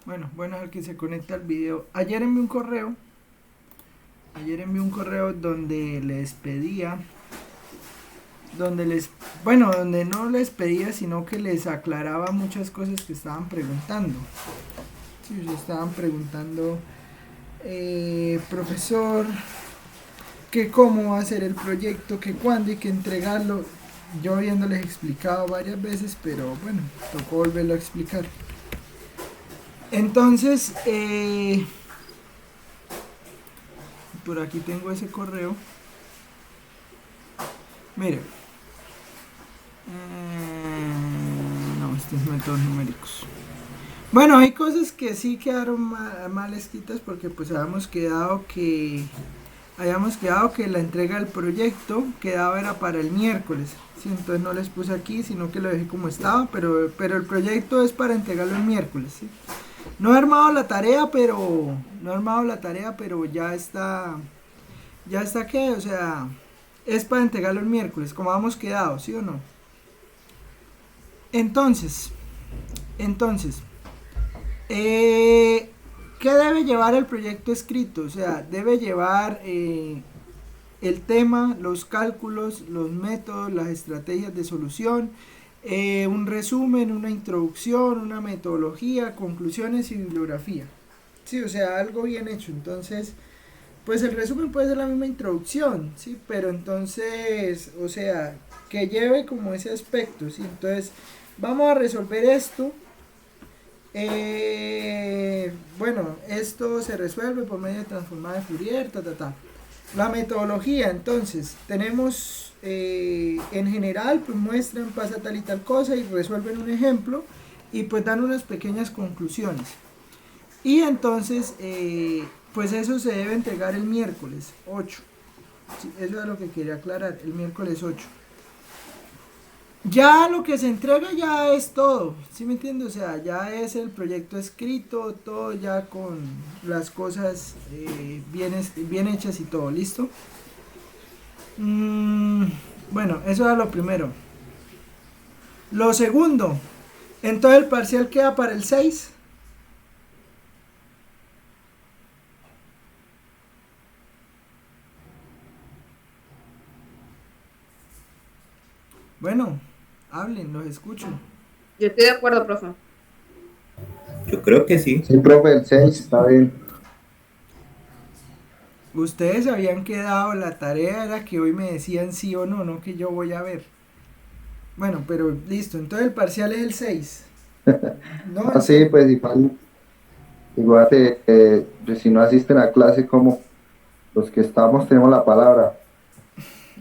Bueno, al que se conecta al video. Ayer envié un correo. Donde les pedía. Donde no les pedía, sino que les aclaraba muchas cosas que estaban preguntando. Sí, se estaban preguntando, profesor, que cómo va a ser el proyecto, que cuándo y que entregarlo. Yo habiéndoles explicado varias veces, pero bueno, tocó volverlo a explicar. Entonces, por aquí tengo ese correo. Mire, no, estos métodos numéricos. Bueno, hay cosas que sí quedaron mal escritas porque pues habíamos quedado que la entrega del proyecto quedaba era para el miércoles. Sí, entonces no les puse aquí, sino que lo dejé como estaba, pero el proyecto es para entregarlo el miércoles. ¿Sí? No he armado la tarea, pero ya está que, o sea, es para entregarlo el miércoles, como habíamos quedado, ¿sí o no? Entonces, ¿qué debe llevar el proyecto escrito? O sea, debe llevar el tema, los cálculos, los métodos, las estrategias de solución, un resumen, una introducción, una metodología, conclusiones y bibliografía. Sí, o sea, algo bien hecho. Entonces, pues el resumen puede ser la misma introducción, sí, pero entonces, o sea, que lleve como ese aspecto, sí. Entonces, vamos a resolver esto. Bueno, esto se resuelve por medio de transformada de Fourier, La metodología, entonces, tenemos en general, pues muestran, pasa tal y tal cosa y resuelven un ejemplo y pues dan unas pequeñas conclusiones. Y entonces, pues eso se debe entregar el miércoles 8. Sí, eso es lo que quería aclarar, el miércoles 8. Ya lo que se entrega ya es todo, ¿sí me entiendes? O sea, ya es el proyecto escrito, todo ya con las cosas bien hechas y todo, ¿listo? Bueno, eso era lo primero. Lo segundo, entonces el parcial queda para el 6. Bueno, hablen, los escucho. Yo estoy de acuerdo, profe. Yo creo que sí. Sí, profe, el 6 está bien. Ustedes habían quedado, la tarea era que hoy me decían sí o no, no que yo voy a ver. Bueno, pero listo, entonces el parcial es el 6. No, en Así, serio. pues igual pues, si no asisten a clase como los que estamos tenemos la palabra.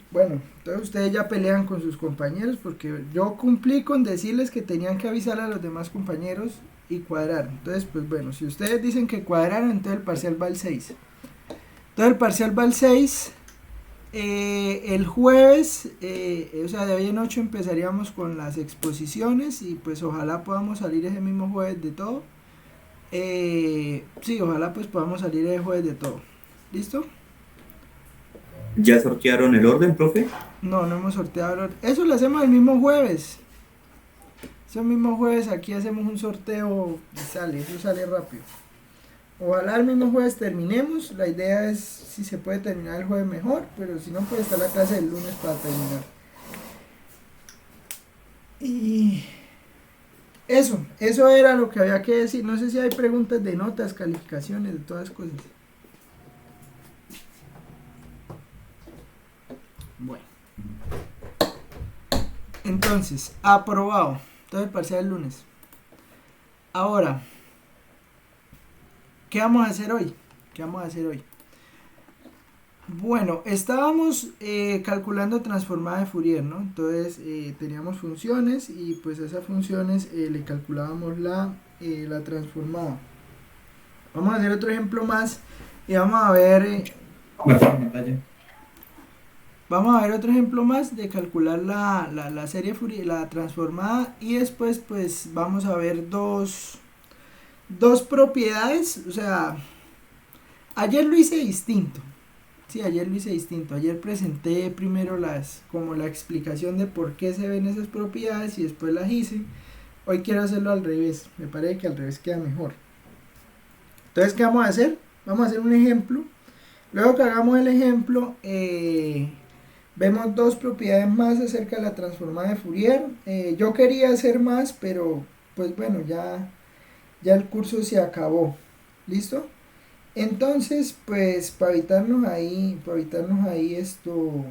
Bueno, entonces ustedes ya pelean con sus compañeros porque yo cumplí con decirles que tenían que avisar a los demás compañeros y cuadrar. Entonces, pues bueno, si ustedes dicen que cuadraron, entonces el parcial va al 6. Entonces el parcial va al 6. El jueves, o sea, de hoy en 8 empezaríamos con las exposiciones y pues ojalá podamos salir ese mismo jueves de todo. Sí, ojalá pues podamos salir ese jueves de todo. ¿Listo? ¿Ya sortearon el orden, profe? No, no hemos sorteado. Eso lo hacemos el mismo jueves. Ese mismo jueves aquí hacemos un sorteo y sale, eso sale rápido. Ojalá el mismo jueves terminemos. La idea es si se puede terminar el jueves mejor, pero si no puede estar la clase el lunes para terminar. Y eso era lo que había que decir. No sé si hay preguntas de notas, calificaciones, de todas cosas. Bueno, entonces, aprobado. Todo el parcial el lunes. Ahora, ¿qué vamos a hacer hoy? Bueno, estábamos calculando transformada de Fourier, ¿no? Entonces teníamos funciones y pues a esas funciones le calculábamos la transformada. Vamos a hacer otro ejemplo más y vamos a ver otro ejemplo más de calcular la serie Fourier, la transformada y después pues vamos a ver dos propiedades, o sea, ayer lo hice distinto. Sí, ayer lo hice distinto. Ayer presenté primero como la explicación de por qué se ven esas propiedades y después las hice. Hoy quiero hacerlo al revés. Me parece que al revés queda mejor. Entonces, ¿qué vamos a hacer? Vamos a hacer un ejemplo. Luego que hagamos el ejemplo, vemos dos propiedades más acerca de la transformada de Fourier. Yo quería hacer más, pero pues bueno, ya el curso se acabó. ¿Listo? Entonces, pues para evitarnos ahí esto,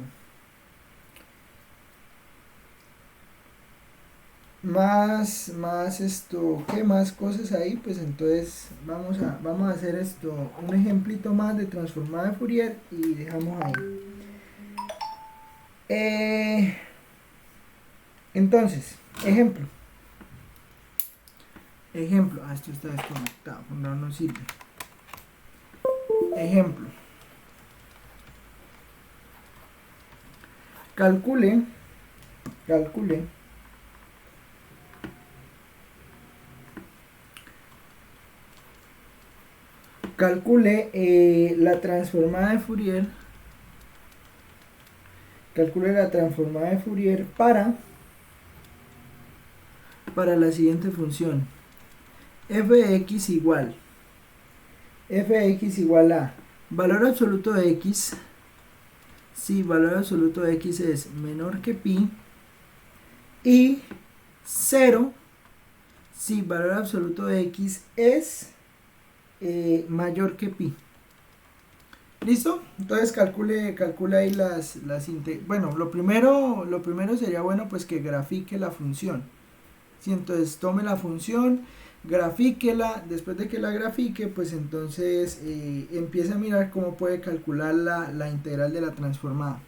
más esto, ¿qué más cosas ahí? Pues entonces vamos a hacer esto, un ejemplito más de transformada de Fourier y dejamos ahí. Entonces, ejemplo, esto está desconectado, no sirve. Ejemplo, calcule la transformada de Fourier. Calcule la transformada de Fourier para la siguiente función. f de x igual a valor absoluto de x, si valor absoluto de x es menor que pi, y 0 si valor absoluto de x es mayor que pi. ¿Listo? Entonces calcule ahí bueno, lo primero sería bueno pues que grafique la función. ¿Sí? Entonces tome la función, grafíquela, después de que la grafique, pues entonces empiece a mirar cómo puede calcular la integral de la transformada.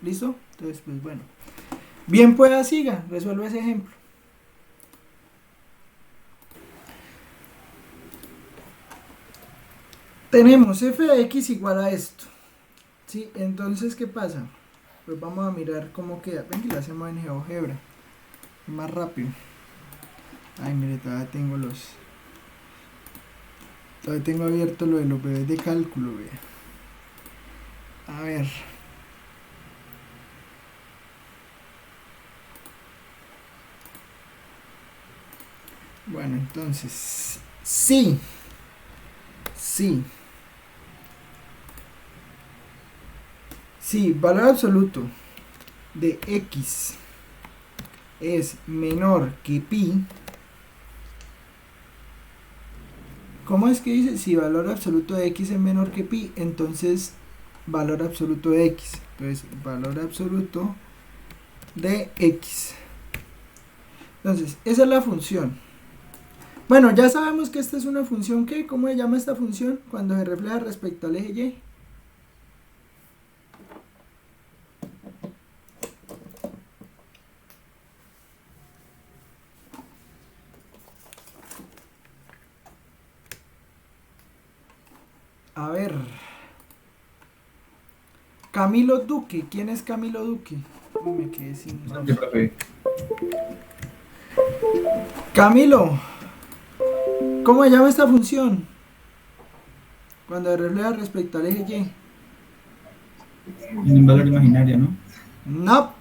¿Listo? Entonces pues bueno. Bien pueda, siga, resuelve ese ejemplo. Tenemos f de x igual a esto. ¿Sí? Entonces, ¿qué pasa? Pues vamos a mirar cómo queda. Ven que lo hacemos en GeoGebra. Más rápido. Ay, mire, todavía tengo abierto lo de los bebés de cálculo, vea. A ver. Bueno, entonces, sí. Si valor absoluto de x es menor que pi, ¿cómo es que dice? Si valor absoluto de x es menor que pi, entonces valor absoluto de x. Entonces, valor absoluto de x. Entonces, esa es la función. Bueno, ya sabemos que esta es una función que, ¿cómo se llama esta función? Cuando se refleja respecto al eje y. A ver. Camilo Duque. ¿Quién es Camilo Duque? Me quedé sin nombre. Camilo, ¿cómo se llama esta función? Cuando se refleja respecto al eje y. En un valor imaginario, ¿no? No,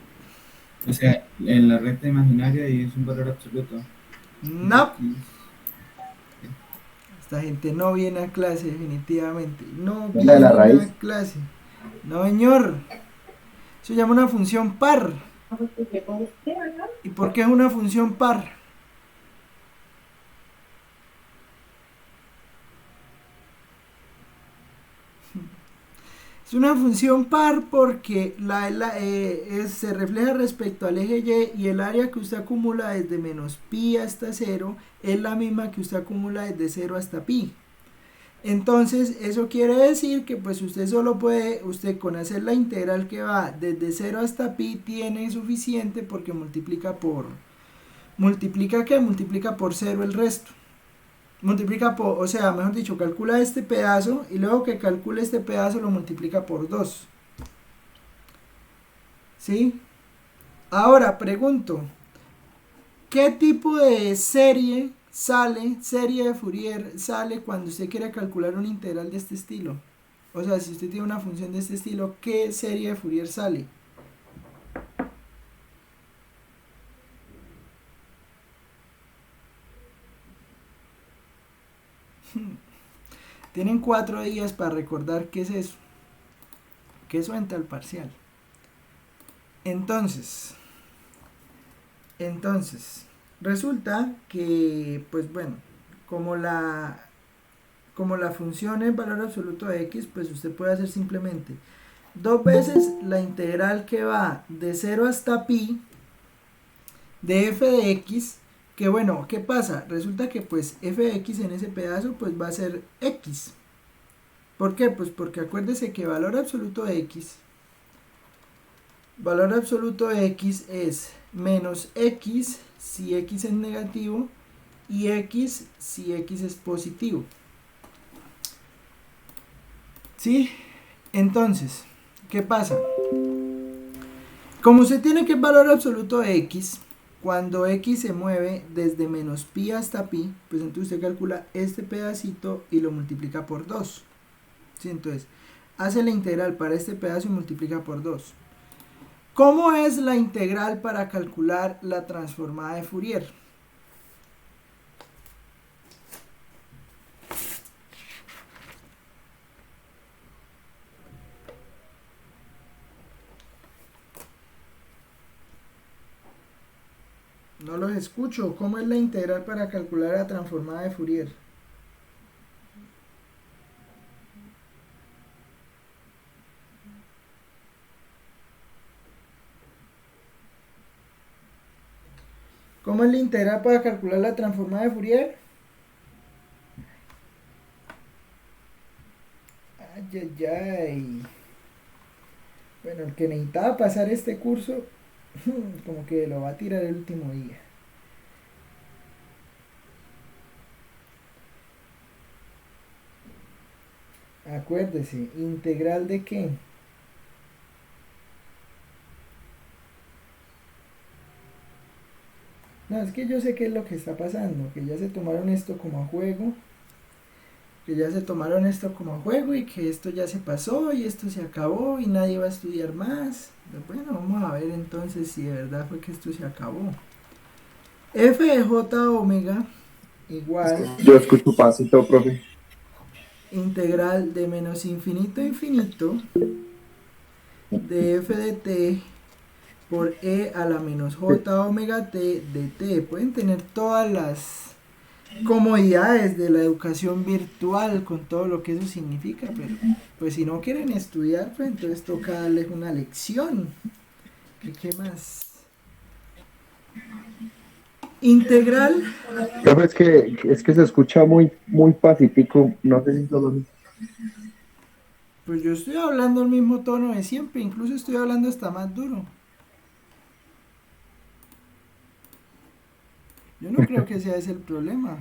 O sea, en la recta imaginaria y es un valor absoluto. no. Esta gente no viene a clase, definitivamente. No ¿Es la de la viene raíz? a clase. No, señor. Se llama una función par. ¿Y por qué es una función par? Es una función par porque se refleja respecto al eje y el área que usted acumula desde menos pi hasta 0 es la misma que usted acumula desde 0 hasta pi. Entonces, eso quiere decir que pues usted con hacer la integral que va desde 0 hasta pi tiene suficiente porque multiplica por multiplica por 0 el resto. O sea, mejor dicho, calcula este pedazo y luego que calcule este pedazo lo multiplica por 2. ¿Sí? Ahora pregunto, ¿qué tipo de serie de Fourier sale cuando usted quiere calcular una integral de este estilo? O sea, si usted tiene una función de este estilo, ¿qué serie de Fourier sale? Tienen 4 días para recordar qué es eso. Que eso entra al parcial. Entonces, resulta que, pues bueno, como la función es valor absoluto de x, pues usted puede hacer simplemente 2 veces la integral que va de 0 hasta pi de f de x, que bueno, ¿qué pasa? Resulta que pues f de x en ese pedazo pues va a ser x. ¿Por qué? Pues porque acuérdese que valor absoluto de x es menos x si x es negativo y x si x es positivo. ¿Sí? Entonces, ¿qué pasa? Como usted tiene que el valor absoluto de x, cuando x se mueve desde menos pi hasta pi, pues entonces usted calcula este pedacito y lo multiplica por 2. ¿Sí? Entonces, hace la integral para este pedazo y multiplica por 2. ¿Cómo es la integral para calcular la transformada de Fourier? No los escucho. ¿Cómo es la integral para calcular la transformada de Fourier? ¿Cómo es la integral para calcular la transformada de Fourier? Ay, ay, ay. Bueno, el que necesitaba pasar este curso, como que lo va a tirar el último día. Acuérdese, ¿integral de qué? No, es que yo sé qué es lo que está pasando, que ya se tomaron esto como a juego, y que esto ya se pasó y esto se acabó y nadie va a estudiar más. Pero bueno, vamos a ver entonces si de verdad fue que esto se acabó. F de j omega igual Yo escucho pasito, profe. integral de menos infinito a infinito de f de t por e a la menos j omega t de t. Pueden tener todas las comodidades de la educación virtual con todo lo que eso significa, pero pues si no quieren estudiar, pues entonces toca darles una lección. ¿Qué más? Integral. Profe, es que se escucha muy pacífico. No sé si solo. Pues yo estoy hablando el mismo tono de siempre, incluso estoy hablando hasta más duro. Yo no creo que sea ese el problema.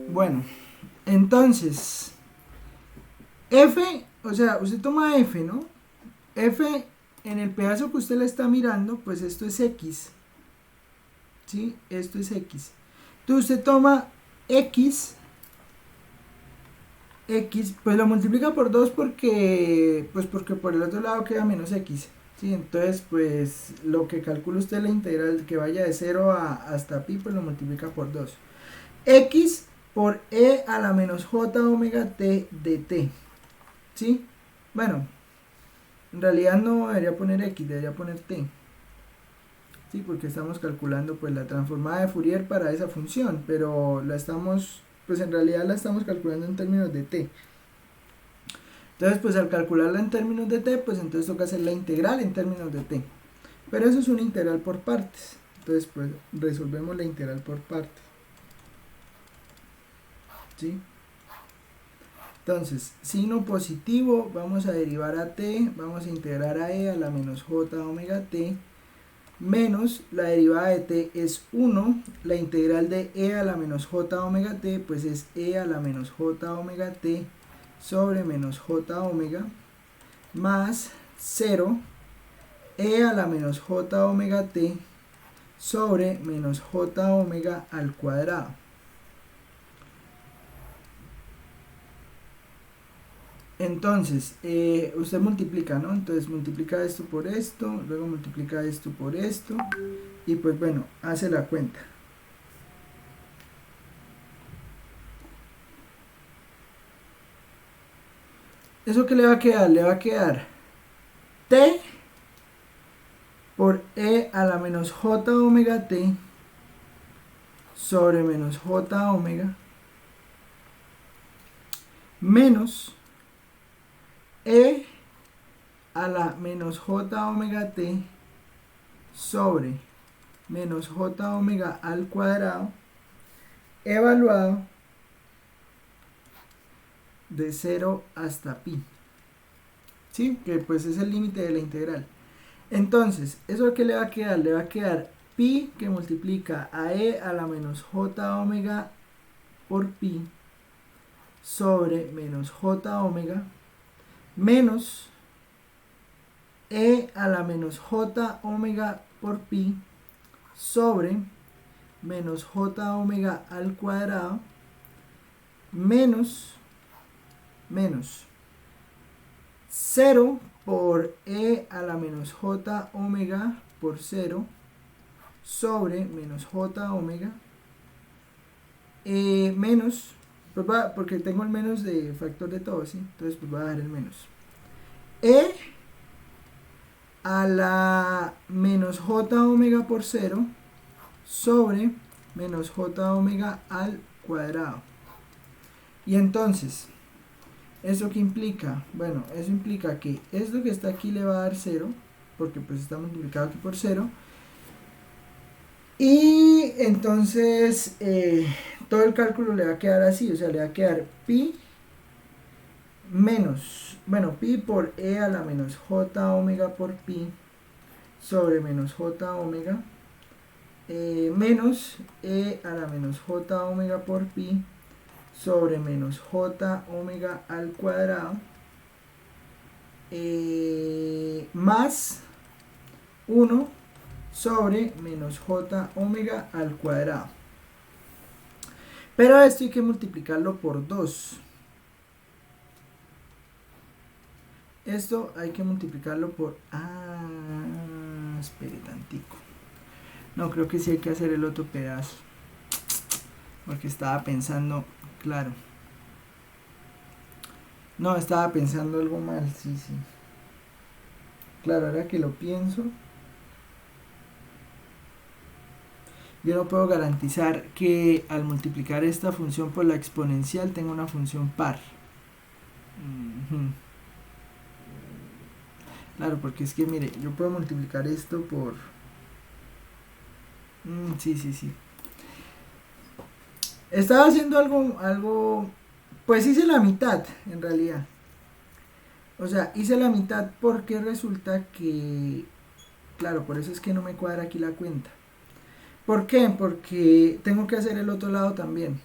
Bueno, entonces, f, o sea, usted toma f, ¿no? F en el pedazo que usted le está mirando, pues esto es x. ¿Sí? Esto es x. Entonces usted toma x, pues lo multiplica por 2 porque por el otro lado queda menos x. ¿Sí? Entonces, pues lo que calcula usted la integral que vaya de 0 hasta pi, pues lo multiplica por 2. X por e a la menos j omega t de t. ¿Sí? Bueno, en realidad no debería poner x, debería poner t. Sí, porque estamos calculando pues la transformada de Fourier para esa función, pero pues en realidad la estamos calculando en términos de t. Entonces, pues al calcularla en términos de t, pues entonces toca hacer la integral en términos de t. Pero eso es una integral por partes. Entonces, pues resolvemos la integral por partes. ¿Sí? Entonces, signo positivo, vamos a derivar a t, vamos a integrar a e a la menos j omega t, menos la derivada de t es 1, la integral de e a la menos j omega t, pues es e a la menos j omega t sobre menos j omega, más 0, e a la menos j omega t sobre menos j omega al cuadrado. Entonces, usted multiplica, ¿no? Entonces multiplica esto por esto, luego multiplica esto por esto, y pues bueno, hace la cuenta. ¿Eso qué le va a quedar? Le va a quedar t por e a la menos j omega t sobre menos j omega menos e a la menos j omega t sobre menos j omega al cuadrado evaluado de 0 hasta pi. ¿Sí? Que pues es el límite de la integral. Entonces, ¿eso qué le va a quedar? Le va a quedar pi que multiplica a e a la menos j omega por pi sobre menos j omega menos e a la menos j omega por pi sobre menos j omega al cuadrado menos 0 por e a la menos j omega por 0 sobre menos j omega menos, pues porque tengo el menos de factor de todo, ¿sí? Entonces pues voy a dar el menos. E a la menos j omega por 0 sobre menos j omega al cuadrado. Y entonces, ¿eso qué implica? Bueno, eso implica que esto que está aquí le va a dar 0, porque pues está multiplicado aquí por 0. Y entonces todo el cálculo le va a quedar así, o sea, le va a quedar pi menos, bueno, pi por e a la menos j omega por pi sobre menos j omega menos e a la menos j omega por pi sobre menos j omega al cuadrado más 1 sobre menos j omega al cuadrado. Pero esto hay que multiplicarlo por 2. Esto hay que multiplicarlo por... espere tantico. No, creo que sí hay que hacer el otro pedazo. Porque estaba pensando... Claro. No, estaba pensando algo mal, sí. Claro, ahora que lo pienso... Yo no puedo garantizar que al multiplicar esta función por la exponencial tenga una función par. Claro, porque es que mire, yo puedo multiplicar esto por... sí. Estaba haciendo algo... Pues hice la mitad, en realidad. O sea, hice la mitad porque resulta que... Claro, por eso es que no me cuadra aquí la cuenta. ¿Por qué? Porque tengo que hacer el otro lado también.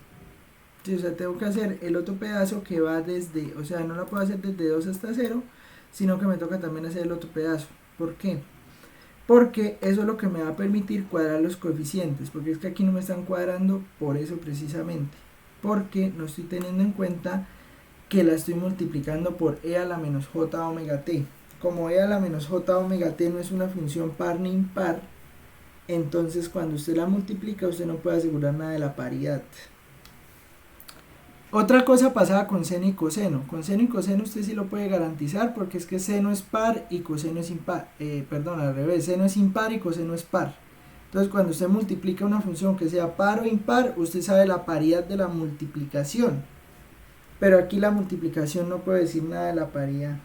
Sí, o sea, tengo que hacer el otro pedazo que va desde... O sea, no la puedo hacer desde 2 hasta 0, sino que me toca también hacer el otro pedazo. ¿Por qué? Porque eso es lo que me va a permitir cuadrar los coeficientes. Porque es que aquí no me están cuadrando por eso precisamente. Porque no estoy teniendo en cuenta que la estoy multiplicando por e a la menos j omega t. Como e a la menos j omega t no es una función par ni impar, entonces cuando usted la multiplica usted no puede asegurar nada de la paridad. Otra cosa pasaba con seno y coseno. Con seno y coseno usted sí lo puede garantizar porque es que seno es par y coseno es impar. Perdón, al revés, seno es impar y coseno es par. Entonces cuando usted multiplica una función que sea par o impar, usted sabe la paridad de la multiplicación. Pero aquí la multiplicación no puede decir nada de la paridad.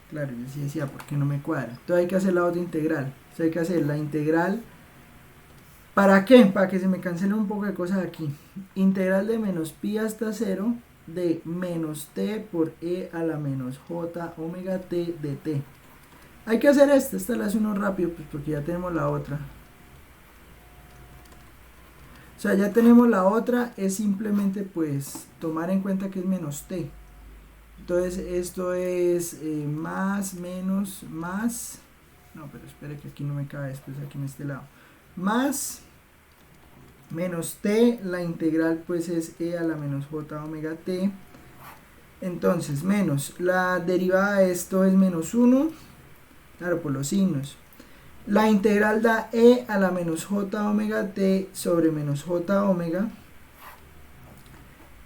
Claro, yo sí decía, ¿por qué no me cuadra? Entonces hay que hacer la otra integral. Entonces hay que hacer la integral. ¿Para qué? Para que se me cancelen un poco de cosas aquí. Integral de menos pi hasta 0 de menos t por e a la menos j omega t de t. Hay que hacer esta la hace uno rápido, pues porque ya tenemos la otra. O sea, ya tenemos la otra, es simplemente pues tomar en cuenta que es menos t. Entonces esto es más, menos, más... No, pero espere que aquí no me cabe, esto es aquí en este lado. Más menos t, la integral pues es e a la menos j omega t Entonces, menos la derivada de esto es menos 1, claro, por los signos. La integral da e a la menos j omega t sobre menos j omega.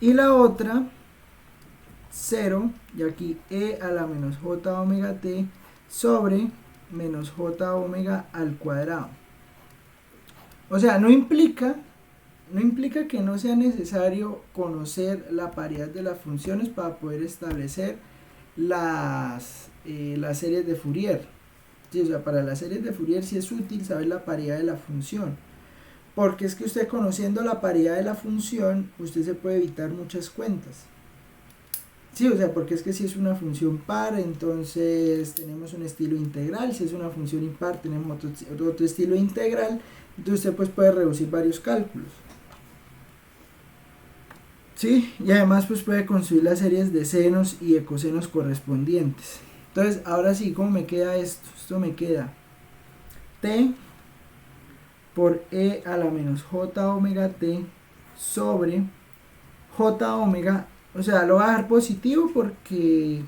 Y la otra, 0, y aquí e a la menos j omega t sobre menos j omega al cuadrado. O sea, no implica que no sea necesario conocer la paridad de las funciones para poder establecer las series de Fourier. Sí, o sea, para las series de Fourier sí es útil saber la paridad de la función. Porque es que usted conociendo la paridad de la función, usted se puede evitar muchas cuentas. Sí, o sea, porque es que si es una función par, entonces tenemos un estilo integral. Si es una función impar, tenemos otro estilo integral. Entonces usted pues puede reducir varios cálculos. Sí, y además pues puede construir las series de senos y de cosenos correspondientes. Entonces, ahora sí, ¿cómo me queda esto? Esto me queda t por e a la menos j omega t sobre j omega. O sea, lo voy a dejar positivo porque,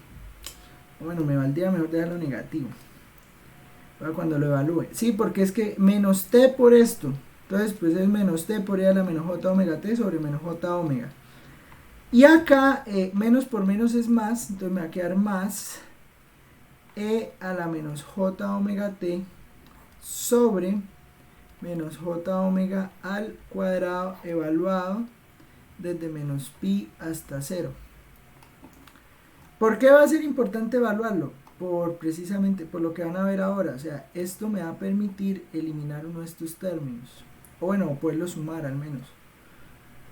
bueno, me valdría mejor dejarlo negativo para cuando lo evalúe. Sí, porque es que menos t por esto. Entonces, pues es menos t por e a la menos j omega t sobre menos j omega. Y acá, menos por menos es más, entonces me va a quedar más e a la menos j omega t sobre menos j omega al cuadrado evaluado desde menos pi hasta 0. ¿Por qué va a ser importante evaluarlo? Precisamente por lo que van a ver ahora. O sea, esto me va a permitir eliminar uno de estos términos. O bueno, poderlo sumar al menos.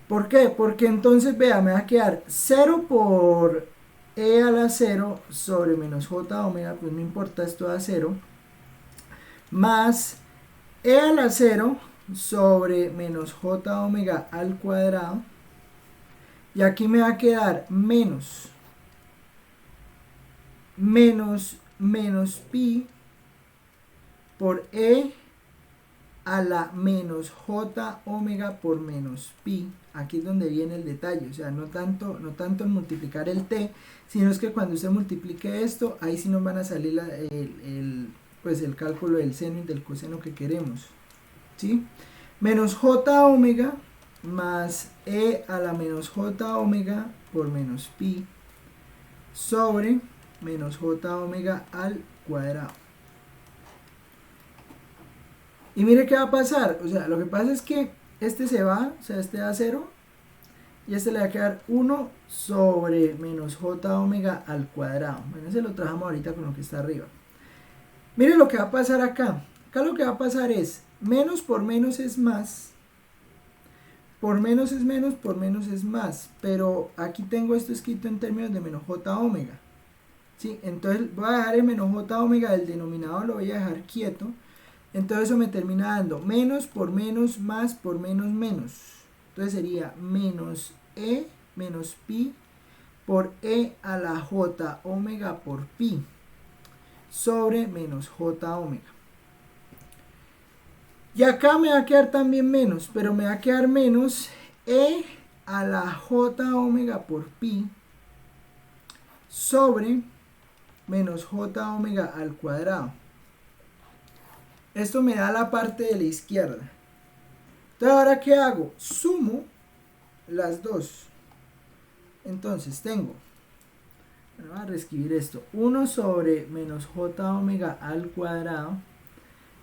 ¿Por qué? Porque entonces, vea, me va a quedar 0 por e a la 0 sobre menos j omega, pues no importa, esto da 0, más e a la 0 sobre menos j omega al cuadrado, y aquí me va a quedar menos pi por e a la menos j omega por menos pi. Aquí es donde viene el detalle, o sea, no tanto en multiplicar el t, sino es que cuando usted multiplique esto, ahí sí nos van a salir pues el cálculo del seno y del coseno que queremos, ¿sí? Menos j omega más e a la menos j omega por menos pi sobre menos j omega al cuadrado. Y mire qué va a pasar, o sea, lo que pasa es que este se va, o sea, este da 0, y este le va a quedar 1 sobre menos j omega al cuadrado. Bueno, ese lo trabajamos ahorita con lo que está arriba. Mire lo que va a pasar acá. Acá lo que va a pasar es, menos por menos es más, por menos es menos, por menos es más, pero aquí tengo esto escrito en términos de menos j omega. ¿Sí? Entonces voy a dejar el menos j omega del denominador, lo voy a dejar quieto. Entonces eso me termina dando menos por menos más por menos menos. Entonces sería menos e menos pi por e a la j omega por pi sobre menos j omega. Y acá me va a quedar también menos, pero me va a quedar menos e a la j omega por pi sobre menos j omega al cuadrado. Esto me da la parte de la izquierda. Entonces, ¿ahora qué hago? Sumo las dos. Entonces, tengo, bueno, voy a reescribir esto, 1 sobre menos j omega al cuadrado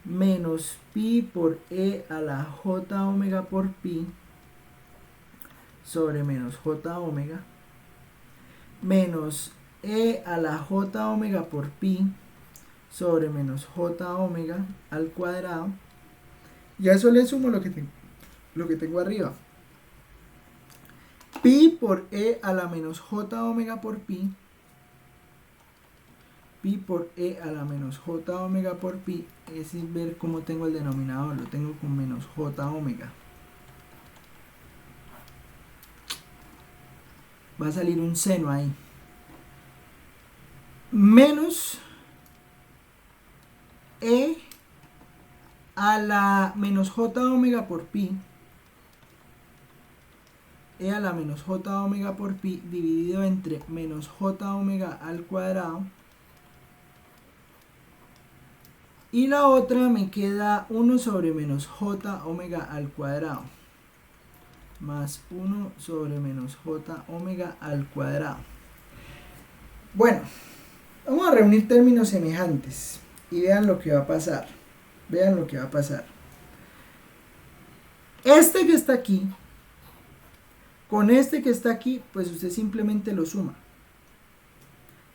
menos pi por e a la j omega por pi sobre menos j omega menos e a la j omega por pi sobre menos j omega al cuadrado, y a eso le sumo lo que tengo arriba, pi por e a la menos j omega por pi por e a la menos j omega por pi, es ver cómo tengo el denominador, lo tengo con menos j omega. Va a salir un seno ahí. Menos e a la menos j omega por pi e a la menos j omega por pi dividido entre menos j omega al cuadrado. Y la otra me queda 1 sobre menos j omega al cuadrado. Más 1 sobre menos j omega al cuadrado. Bueno, vamos a reunir términos semejantes. Y vean lo que va a pasar. Vean lo que va a pasar. Este que está aquí, con este que está aquí, pues usted simplemente lo suma.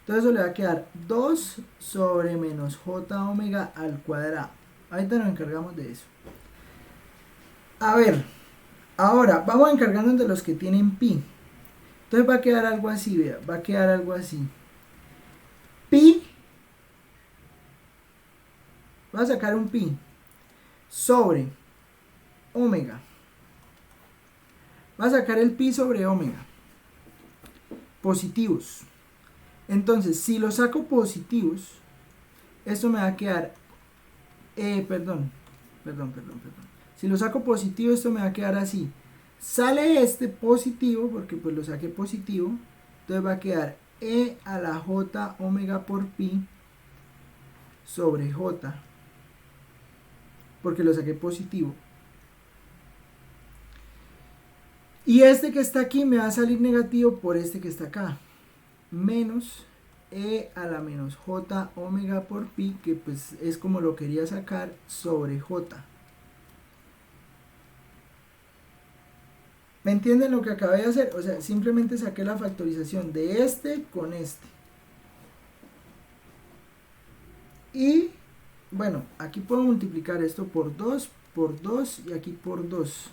Entonces eso le va a quedar 2 sobre menos j omega al cuadrado. Ahorita nos encargamos de eso. A ver, ahora vamos a encargarnos de los que tienen pi. Entonces va a quedar algo así, vea, va a quedar algo así. Pi, va a sacar un pi sobre omega. Va a sacar el pi sobre omega. Positivos. Entonces, si lo saco positivos, esto me va a quedar, perdón. Si lo saco positivo, esto me va a quedar así. Sale este positivo, porque pues lo saqué positivo, entonces va a quedar e a la j omega por pi sobre j, porque lo saqué positivo. Y este que está aquí me va a salir negativo por este que está acá. Menos e a la menos j omega por pi, que pues es como lo quería sacar, sobre j. ¿Me entienden lo que acabé de hacer? O sea, simplemente saqué la factorización de este con este. Y bueno, aquí puedo multiplicar esto por 2 y aquí por 2.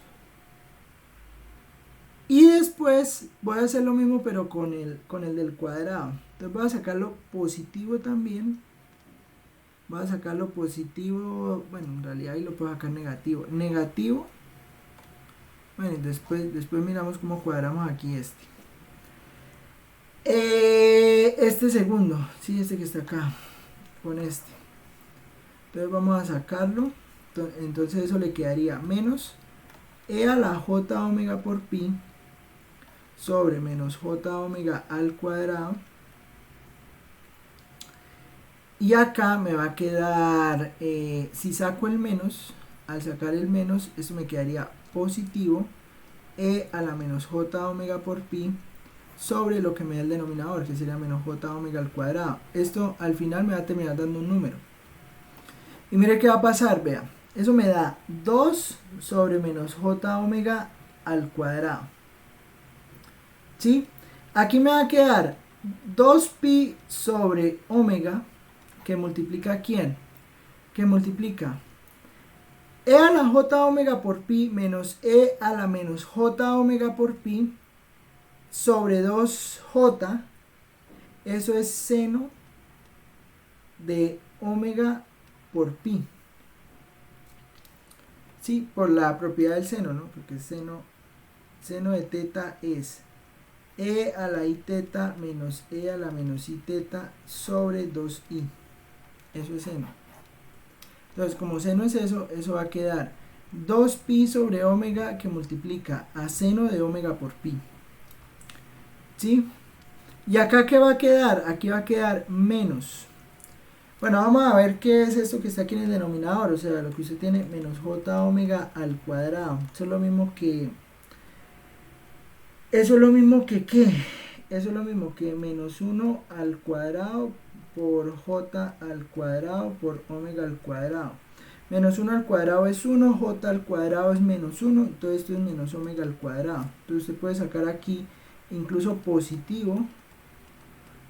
Y después voy a hacer lo mismo pero con el del cuadrado. Entonces voy a sacarlo positivo también. Voy a sacarlo positivo, bueno, en realidad ahí lo puedo sacar negativo. Negativo. Bueno, y después miramos cómo cuadramos aquí este. Este segundo, sí, este que está acá, con este. Entonces vamos a sacarlo. Entonces eso le quedaría menos e a la j omega por pi sobre menos j omega al cuadrado. Y acá me va a quedar, si saco el menos, al sacar el menos, esto me quedaría positivo e a la menos j omega por pi sobre lo que me da el denominador, que sería menos j omega al cuadrado. Esto al final me va a terminar dando un número. Y mire qué va a pasar, vea. Eso me da 2 sobre menos j omega al cuadrado. ¿Sí? Aquí me va a quedar 2pi sobre omega, que multiplica ¿quién? Que multiplica e a la j omega por pi menos e a la menos j omega por pi sobre 2j. Eso es seno de omega por pi. Sí, por la propiedad del seno, ¿no? Porque seno de teta es e a la i teta menos e a la menos i teta sobre 2i. Eso es seno. Entonces, como seno es eso, eso va a quedar 2pi sobre omega que multiplica a seno de omega por pi. ¿Sí? ¿Y acá qué va a quedar? Aquí va a quedar menos. Bueno, vamos a ver qué es esto que está aquí en el denominador. O sea, lo que usted tiene menos j omega al cuadrado. Eso es lo mismo que... Eso es lo mismo que ¿qué? Eso es lo mismo que menos 1 al cuadrado por j al cuadrado por omega al cuadrado. Menos 1 al cuadrado es 1, j al cuadrado es menos 1, entonces esto es menos omega al cuadrado. Entonces usted puede sacar aquí incluso positivo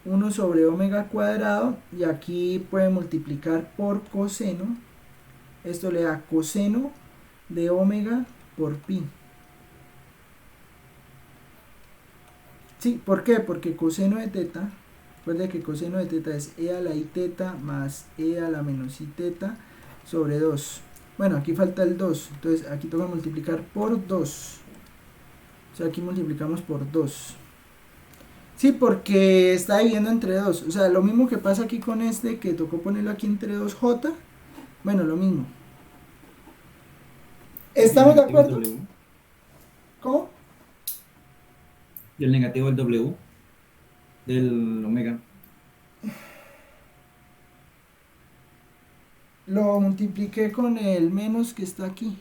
1 sobre omega al cuadrado, y aquí puede multiplicar por coseno. Esto le da coseno de omega por pi. ¿Sí? ¿Por qué? Porque coseno de teta, recuerda que coseno de teta es e a la i teta más e a la menos i teta sobre 2. Bueno, aquí falta el 2, entonces aquí toca multiplicar por 2. O sea, aquí multiplicamos por 2. Sí, porque está dividiendo entre 2. O sea, lo mismo que pasa aquí con este, que tocó ponerlo aquí entre 2j. Bueno, lo mismo. ¿Estamos de acuerdo? ¿Cómo? Y el negativo del W, del omega. Lo multipliqué con el menos que está aquí.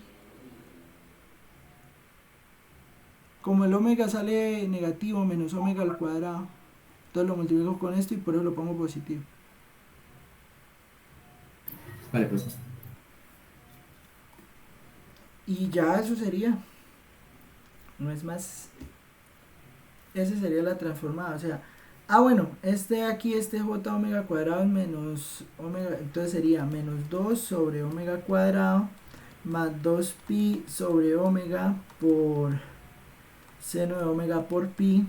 Como el omega sale negativo, menos omega al cuadrado, entonces lo multiplico con esto y por eso lo pongo positivo. Vale, pues. Y ya eso sería. No es más. Esa sería la transformada. O sea, bueno, este aquí, este j omega cuadrado es menos omega. Entonces sería menos 2 sobre omega cuadrado más 2 pi sobre omega por seno de omega por pi.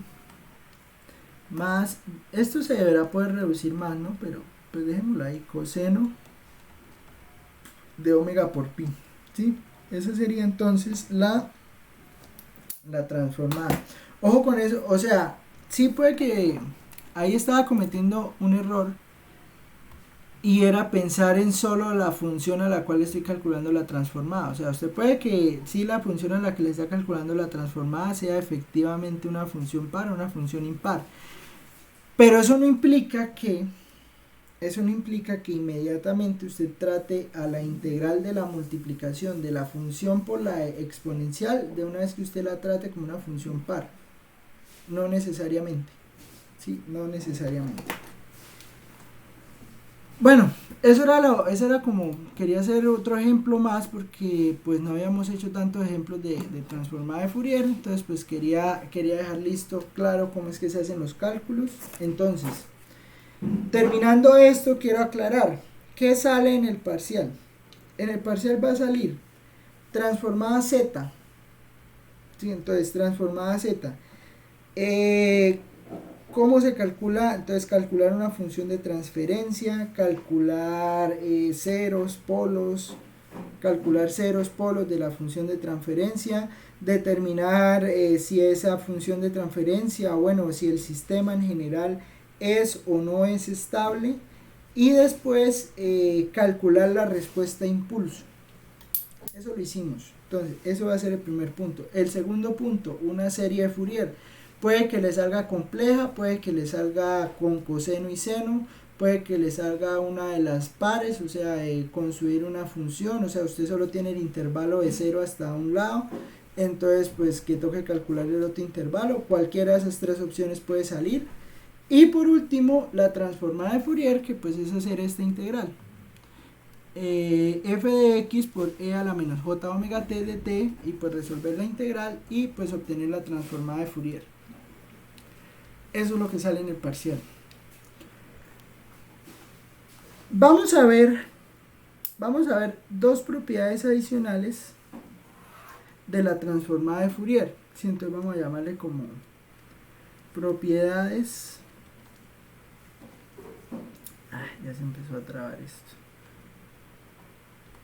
Más, esto se deberá poder reducir más, ¿no? Pero pues dejémoslo ahí, coseno de omega por pi, ¿sí? Esa sería entonces la transformada. Ojo con eso, o sea, sí puede que ahí estaba cometiendo un error y era pensar en solo la función a la cual estoy calculando la transformada. O sea, usted puede que sí la función a la que le está calculando la transformada sea efectivamente una función par o una función impar. Pero eso no implica que inmediatamente usted trate a la integral de la multiplicación de la función por la exponencial de una vez que usted la trate como una función par. No necesariamente. Sí, no necesariamente. Bueno, eso era como, quería hacer otro ejemplo más porque pues no habíamos hecho tantos ejemplos de transformada de Fourier, entonces pues quería dejar listo, claro cómo es que se hacen los cálculos. Entonces, terminando esto, quiero aclarar qué sale en el parcial. En el parcial va a salir transformada z. ¿Sí? Entonces, transformada z. ¿Cómo se calcula? Entonces, calcular una función de transferencia, calcular ceros, polos, de la función de transferencia, determinar si esa función de transferencia, bueno, si el sistema en general es o no es estable, y después calcular la respuesta a impulso. Eso lo hicimos. Entonces, eso va a ser el primer punto. El segundo punto, una serie de Fourier. Puede que le salga compleja, puede que le salga con coseno y seno, puede que le salga una de las pares, o sea, construir una función, o sea, usted solo tiene el intervalo de 0 hasta un lado, entonces pues que toque calcular el otro intervalo, cualquiera de esas tres opciones puede salir. Y por último, la transformada de Fourier, que pues es hacer esta integral. F de x por e a la menos j omega t de t, y pues resolver la integral y pues obtener la transformada de Fourier. Eso es lo que sale en el parcial. Vamos a ver dos propiedades adicionales de la transformada de Fourier. ¿Sí? Entonces vamos a llamarle como propiedades. Ya se empezó a trabar esto.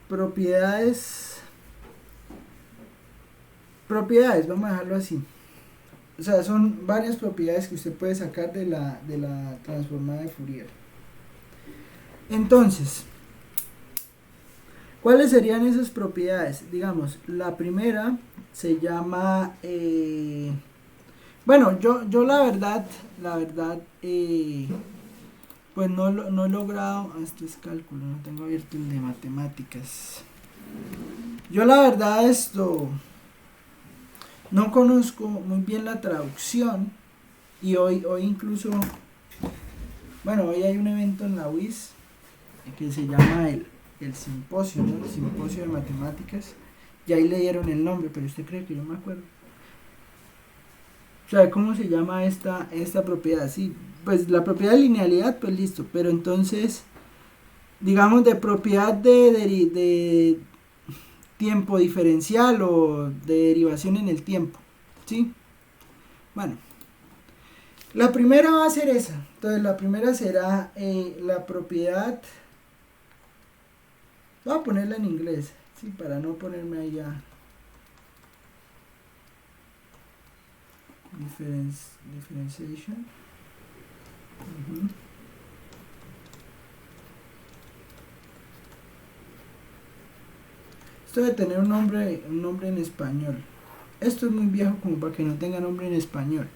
Propiedades, vamos a dejarlo así. O sea, son varias propiedades que usted puede sacar de la transformada de Fourier. Entonces, ¿cuáles serían esas propiedades? Digamos, la primera se llama, bueno, yo la verdad, pues no he logrado, esto es cálculo, no tengo abierto el de matemáticas. Yo la verdad no conozco muy bien la traducción, y hoy incluso, bueno, hoy hay un evento en la UIS que se llama el simposio, ¿no? El simposio de matemáticas, y ahí le dieron el nombre, pero usted cree que yo me acuerdo. O sea, ¿cómo se llama esta propiedad? Sí, pues la propiedad de linealidad, pues listo, pero entonces, digamos de propiedad de tiempo diferencial o de derivación en el tiempo, ¿sí? Bueno, la primera va a ser esa. Entonces la primera será la propiedad, voy a ponerla en inglés, ¿sí? Para no ponerme allá. Differentiation. Esto debe tener un nombre en español. Esto es muy viejo como para que no tenga nombre en español.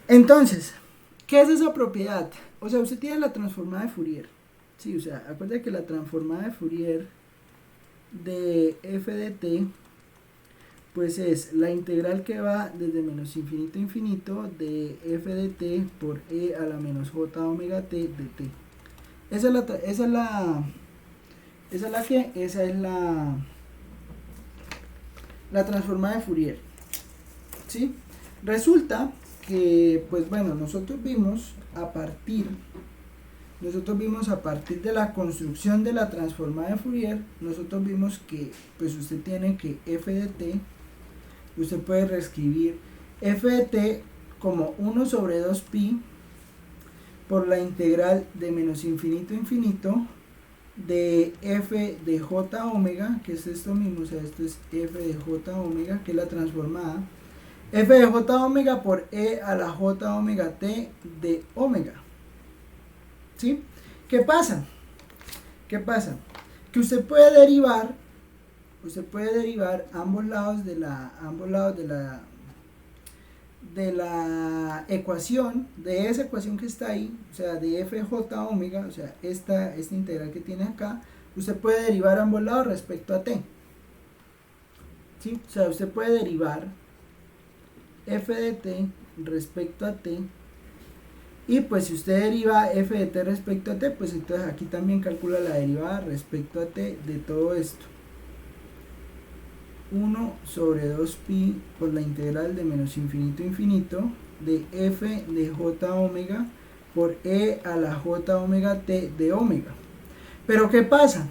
Entonces, ¿qué es esa propiedad? O sea, usted tiene la transformada de Fourier. Sí, o sea, acuérdate que la transformada de Fourier de f de t, pues es la integral que va desde menos infinito a infinito de f de t por e a la menos j omega t de t. Esa es la transformada de Fourier. ¿Sí? Resulta que, pues bueno, nosotros vimos a partir de la construcción de la transformada de Fourier, nosotros vimos que pues usted tiene que f de t, usted puede reescribir f de t como 1 sobre 2pi por la integral de menos infinito a infinito de f de j omega, que es esto mismo, o sea, esto es f de j omega, que es la transformada, f de j omega por e a la j omega t de omega. ¿Sí? ¿Qué pasa? ¿Qué pasa? Que usted puede derivar ambos lados de la ecuación, de esa ecuación que está ahí, o sea, de fj omega, o sea, esta integral que tiene acá, usted puede derivar ambos lados respecto a t. ¿Sí? O sea, usted puede derivar f de t respecto a t, y pues si usted deriva f de t respecto a t, pues entonces aquí también calcula la derivada respecto a t de todo esto. 1 sobre 2pi por la integral de menos infinito a infinito de f de j omega por e a la j omega t de omega. Pero ¿qué pasa?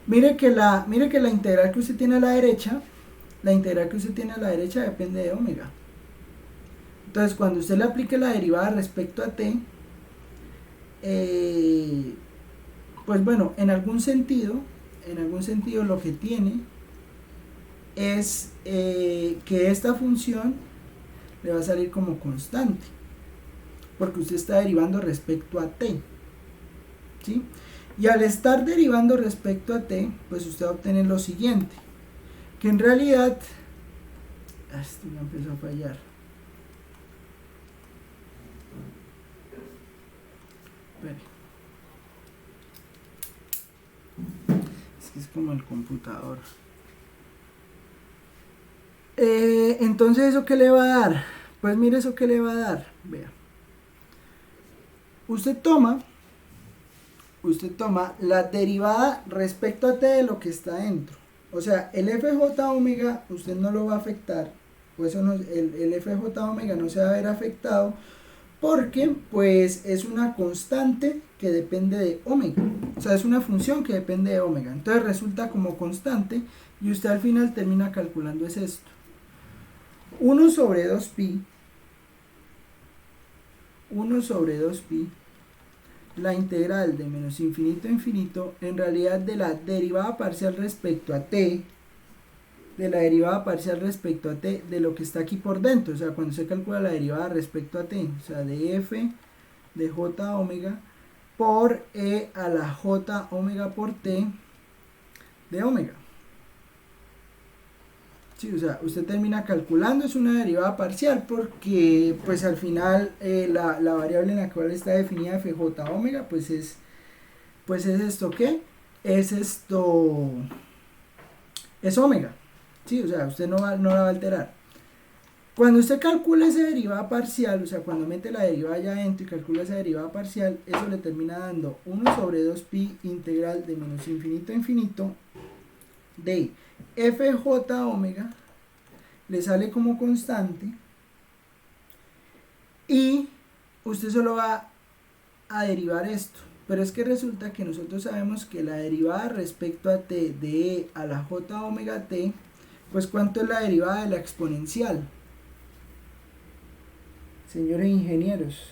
Mire que la integral que usted tiene a la derecha, depende de omega. Entonces cuando usted le aplique la derivada respecto a t, pues bueno, en algún sentido lo que tiene es que esta función le va a salir como constante, porque usted está derivando respecto a t, ¿sí? Y al estar derivando respecto a t, pues usted va a obtener lo siguiente, que en realidad, esto me empezó a fallar, es que es como el computador. Entonces, ¿eso qué le va a dar? Pues mire, eso que le va a dar, vea, usted toma la derivada respecto a t de lo que está dentro, o sea, el fj omega usted no lo va a afectar, pues eso no, el fj omega no se va a ver afectado, porque pues es una constante que depende de omega, o sea, es una función que depende de omega, entonces resulta como constante, y usted al final termina calculando es esto, 1 sobre 2pi, la integral de menos infinito a infinito, en realidad de la derivada parcial respecto a t, de lo que está aquí por dentro, o sea, cuando se calcula la derivada respecto a t, o sea, de f de j omega por e a la j omega por t de omega. Sí, o sea, usted termina calculando, es una derivada parcial, porque pues al final la variable en la cual está definida fj omega, pues es esto, ¿qué? Es omega. Sí, o sea, usted no la va a alterar. Cuando usted calcula esa derivada parcial, o sea, cuando mete la derivada allá adentro y calcula esa derivada parcial, eso le termina dando 1 sobre 2pi integral de menos infinito a infinito de fj omega, le sale como constante, y usted solo va a derivar esto, pero es que resulta que nosotros sabemos que la derivada respecto a t de e a la j omega t, pues ¿cuánto es la derivada de la exponencial? Señores ingenieros.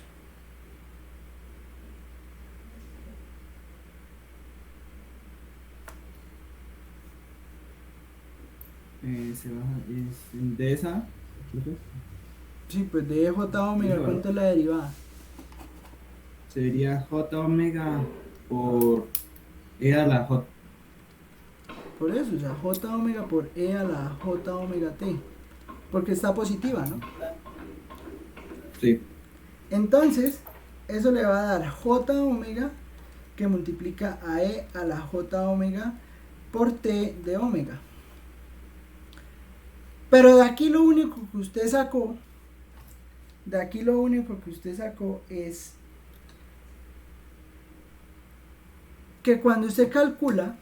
Se baja, es de esa. Sí, pues de e j omega, ¿cuánto es la derivada? Sería j omega por e a la j. Por eso, o sea, j omega por e a la j omega t, porque está positiva, ¿no? Sí. Entonces, eso le va a dar j omega que multiplica a e a la j omega por t de omega. Pero de aquí lo único que usted sacó, es que cuando usted calcula,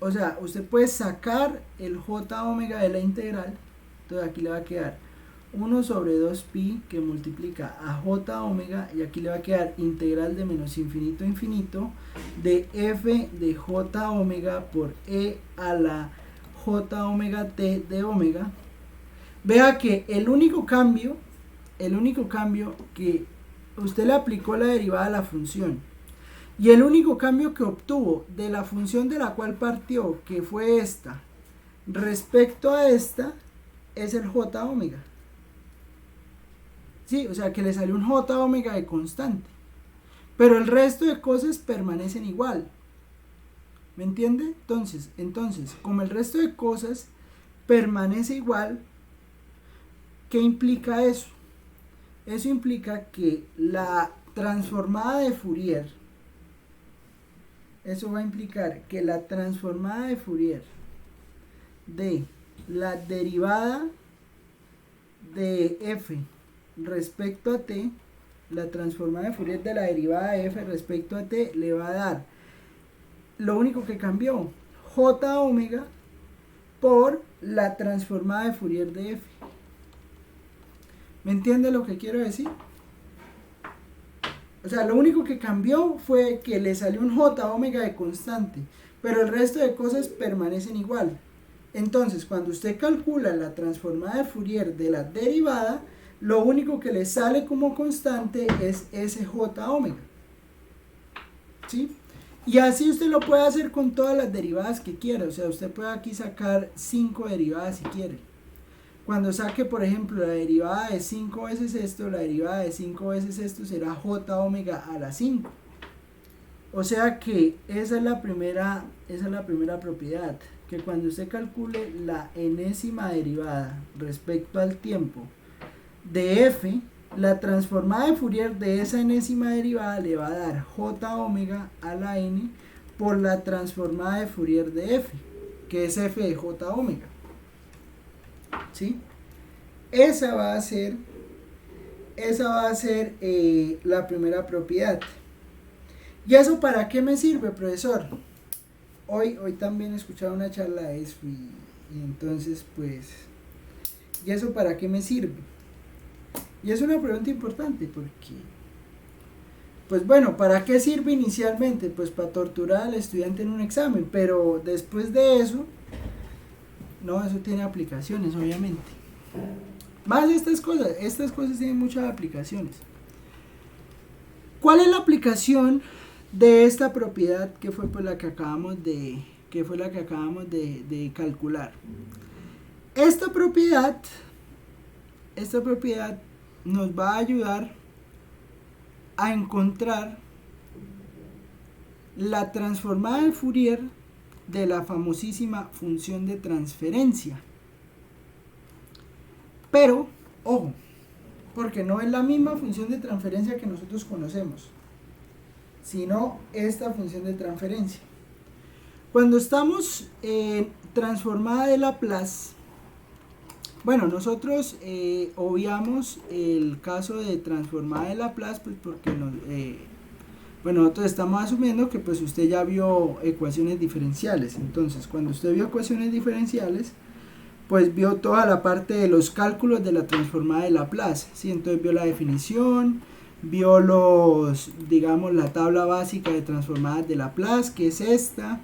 o sea, usted puede sacar el j omega de la integral, entonces aquí le va a quedar 1 sobre 2pi que multiplica a j omega, y aquí le va a quedar integral de menos infinito a infinito de f de j omega por e a la j omega t de omega. Vea que el único cambio que usted le aplicó la derivada a la función, y el único cambio que obtuvo de la función de la cual partió, que fue esta, respecto a esta, es el j omega. Sí, o sea que le salió un j omega de constante. Pero el resto de cosas permanecen igual. ¿Me entiende? Entonces, como el resto de cosas permanece igual, ¿qué implica eso? Eso implica que la transformada de Fourier, eso va a implicar que la transformada de Fourier de la derivada de f respecto a t, la transformada de Fourier de la derivada de f respecto a t le va a dar lo único que cambió, j omega por la transformada de Fourier de f. ¿Me entiende lo que quiero decir? O sea, lo único que cambió fue que le salió un j omega de constante, pero el resto de cosas permanecen igual. Entonces, cuando usted calcula la transformada de Fourier de la derivada, lo único que le sale como constante es ese j omega. ¿Sí? Y así usted lo puede hacer con todas las derivadas que quiera. O sea, usted puede aquí sacar 5 derivadas si quiere. Cuando saque, por ejemplo, la derivada de 5 veces esto, la derivada de 5 veces esto será j omega a la 5. O sea que esa es la primera propiedad, que cuando usted calcule la enésima derivada respecto al tiempo de f, la transformada de Fourier de esa enésima derivada le va a dar j omega a la n por la transformada de Fourier de f, que es f de j omega. ¿Sí? Esa va a ser la primera propiedad. ¿Y eso para qué me sirve, profesor? Hoy también he escuchado una charla de eso y entonces pues, ¿y eso para qué me sirve? Y es una pregunta importante porque, pues bueno, ¿para qué sirve inicialmente? Pues para torturar al estudiante en un examen, pero después de eso, no, eso tiene aplicaciones, obviamente. Más estas cosas tienen muchas aplicaciones. ¿Cuál es la aplicación de esta propiedad que fue pues la que acabamos de calcular? Esta propiedad nos va a ayudar a encontrar la transformada de Fourier de la famosísima función de transferencia. Pero, ojo, porque no es la misma función de transferencia que nosotros conocemos, sino esta función de transferencia. Cuando estamos en transformada de Laplace, bueno, nosotros obviamos el caso de transformada de Laplace, pues porque nosotros estamos asumiendo que pues usted ya vio ecuaciones diferenciales. Entonces, cuando usted vio ecuaciones diferenciales, pues vio toda la parte de los cálculos de la transformada de Laplace, ¿sí? Entonces vio la definición, vio digamos, la tabla básica de transformadas de Laplace, que es esta,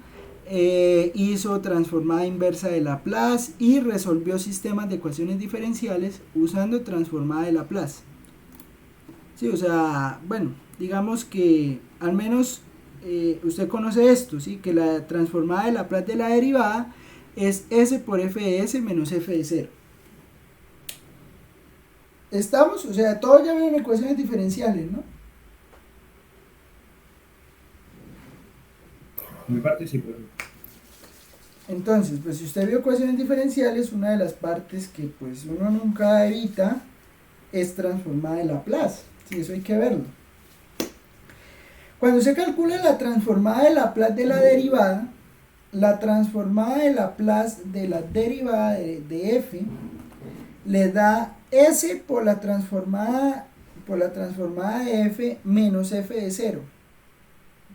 hizo transformada inversa de Laplace y resolvió sistemas de ecuaciones diferenciales usando transformada de Laplace. Sí, o sea, bueno, digamos que al menos usted conoce esto, ¿sí? Que la transformada de Laplace de la derivada es s por f de s menos f de 0. ¿Estamos? O sea, todos ya ven ecuaciones diferenciales, ¿no? Mi parte sí, pero... Entonces, pues si usted vio ecuaciones diferenciales, una de las partes que pues uno nunca evita es transformada de Laplace. Sí, eso hay que verlo. Cuando se calcula la transformada de Laplace de la derivada, la transformada de Laplace de la derivada de f le da s por la transformada de f menos f de 0.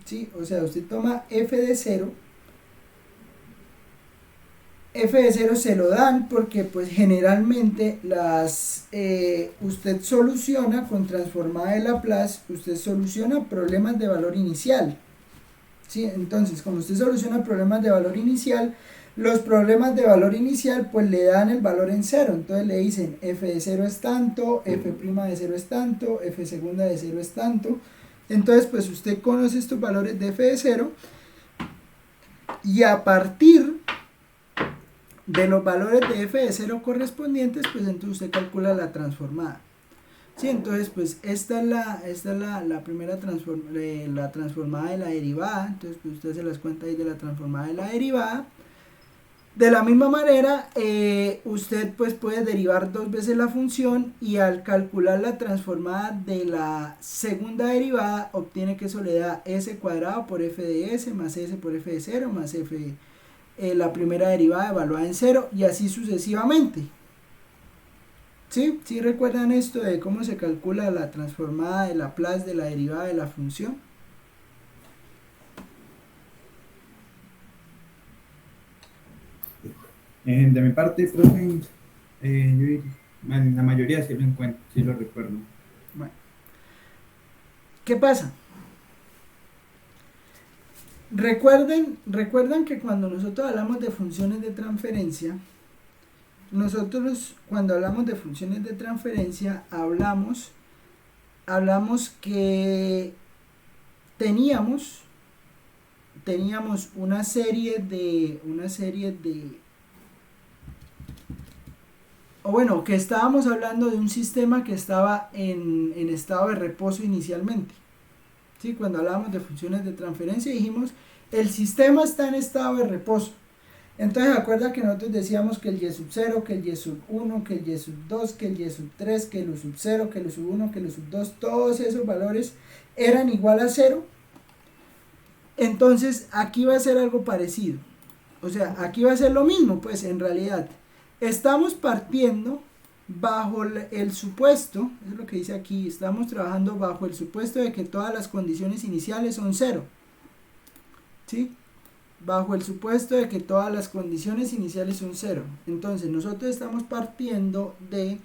¿Sí? O sea, usted toma f de 0. F de 0 se lo dan porque pues generalmente usted soluciona con transformada de Laplace, usted soluciona problemas de valor inicial. ¿Sí? Entonces, cuando usted soluciona problemas de valor inicial, los problemas de valor inicial pues le dan el valor en 0. Entonces le dicen f de 0 es tanto, f' de 0 es tanto, f segunda de 0 es tanto. Entonces pues usted conoce estos valores de f de 0 y a partir de los valores de f de 0 correspondientes, pues entonces usted calcula la transformada. Sí, entonces pues esta es la primera la transformada de la derivada. Entonces pues usted se las cuenta ahí de la transformada de la derivada. De la misma manera, usted pues puede derivar dos veces la función y al calcular la transformada de la segunda derivada obtiene que eso le da s cuadrado por f de s más s por f de 0 más f la primera derivada evaluada en 0 y así sucesivamente. ¿Sí? ¿Sí recuerdan esto de cómo se calcula la transformada de Laplace de la derivada de la función? De mi parte, profe, la mayoría sí lo encuentro, sí lo recuerdo. Bueno, ¿qué pasa? Recuerdan que cuando nosotros hablamos de funciones de transferencia, nosotros cuando hablamos de funciones de transferencia hablamos que teníamos una serie de o bueno, que estábamos hablando de un sistema que estaba en estado de reposo inicialmente. ¿Sí? Cuando hablábamos de funciones de transferencia dijimos, el sistema está en estado de reposo. Entonces acuerda que nosotros decíamos que el y sub 0, que el y sub 1, que el y sub 2, que el y sub 3, que el u sub 0, que el u sub 1, que el u sub 2, todos esos valores eran igual a 0. Entonces aquí va a ser algo parecido. O sea, aquí va a ser lo mismo, pues en realidad. Estamos partiendo bajo el supuesto, es lo que dice aquí, estamos trabajando bajo el supuesto de que todas las condiciones iniciales son 0. ¿Sí? Bajo el supuesto de que todas las condiciones iniciales son 0. Entonces nosotros estamos partiendo de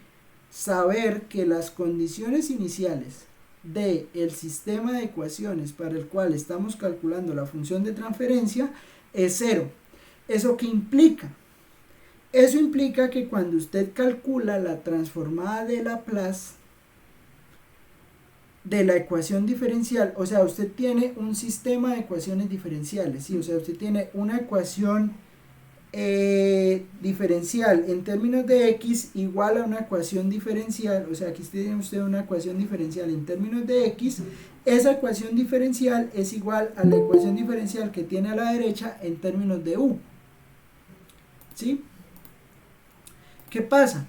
saber que las condiciones iniciales del sistema de ecuaciones para el cual estamos calculando la función de transferencia es 0. ¿Eso qué implica? Eso implica que cuando usted calcula la transformada de Laplace de la ecuación diferencial, o sea, usted tiene un sistema de ecuaciones diferenciales, ¿sí? O sea, usted tiene una ecuación diferencial en términos de x igual a una ecuación diferencial, o sea, aquí tiene usted una ecuación diferencial en términos de x, esa ecuación diferencial es igual a la ecuación diferencial que tiene a la derecha en términos de u. ¿Sí? ¿Qué pasa?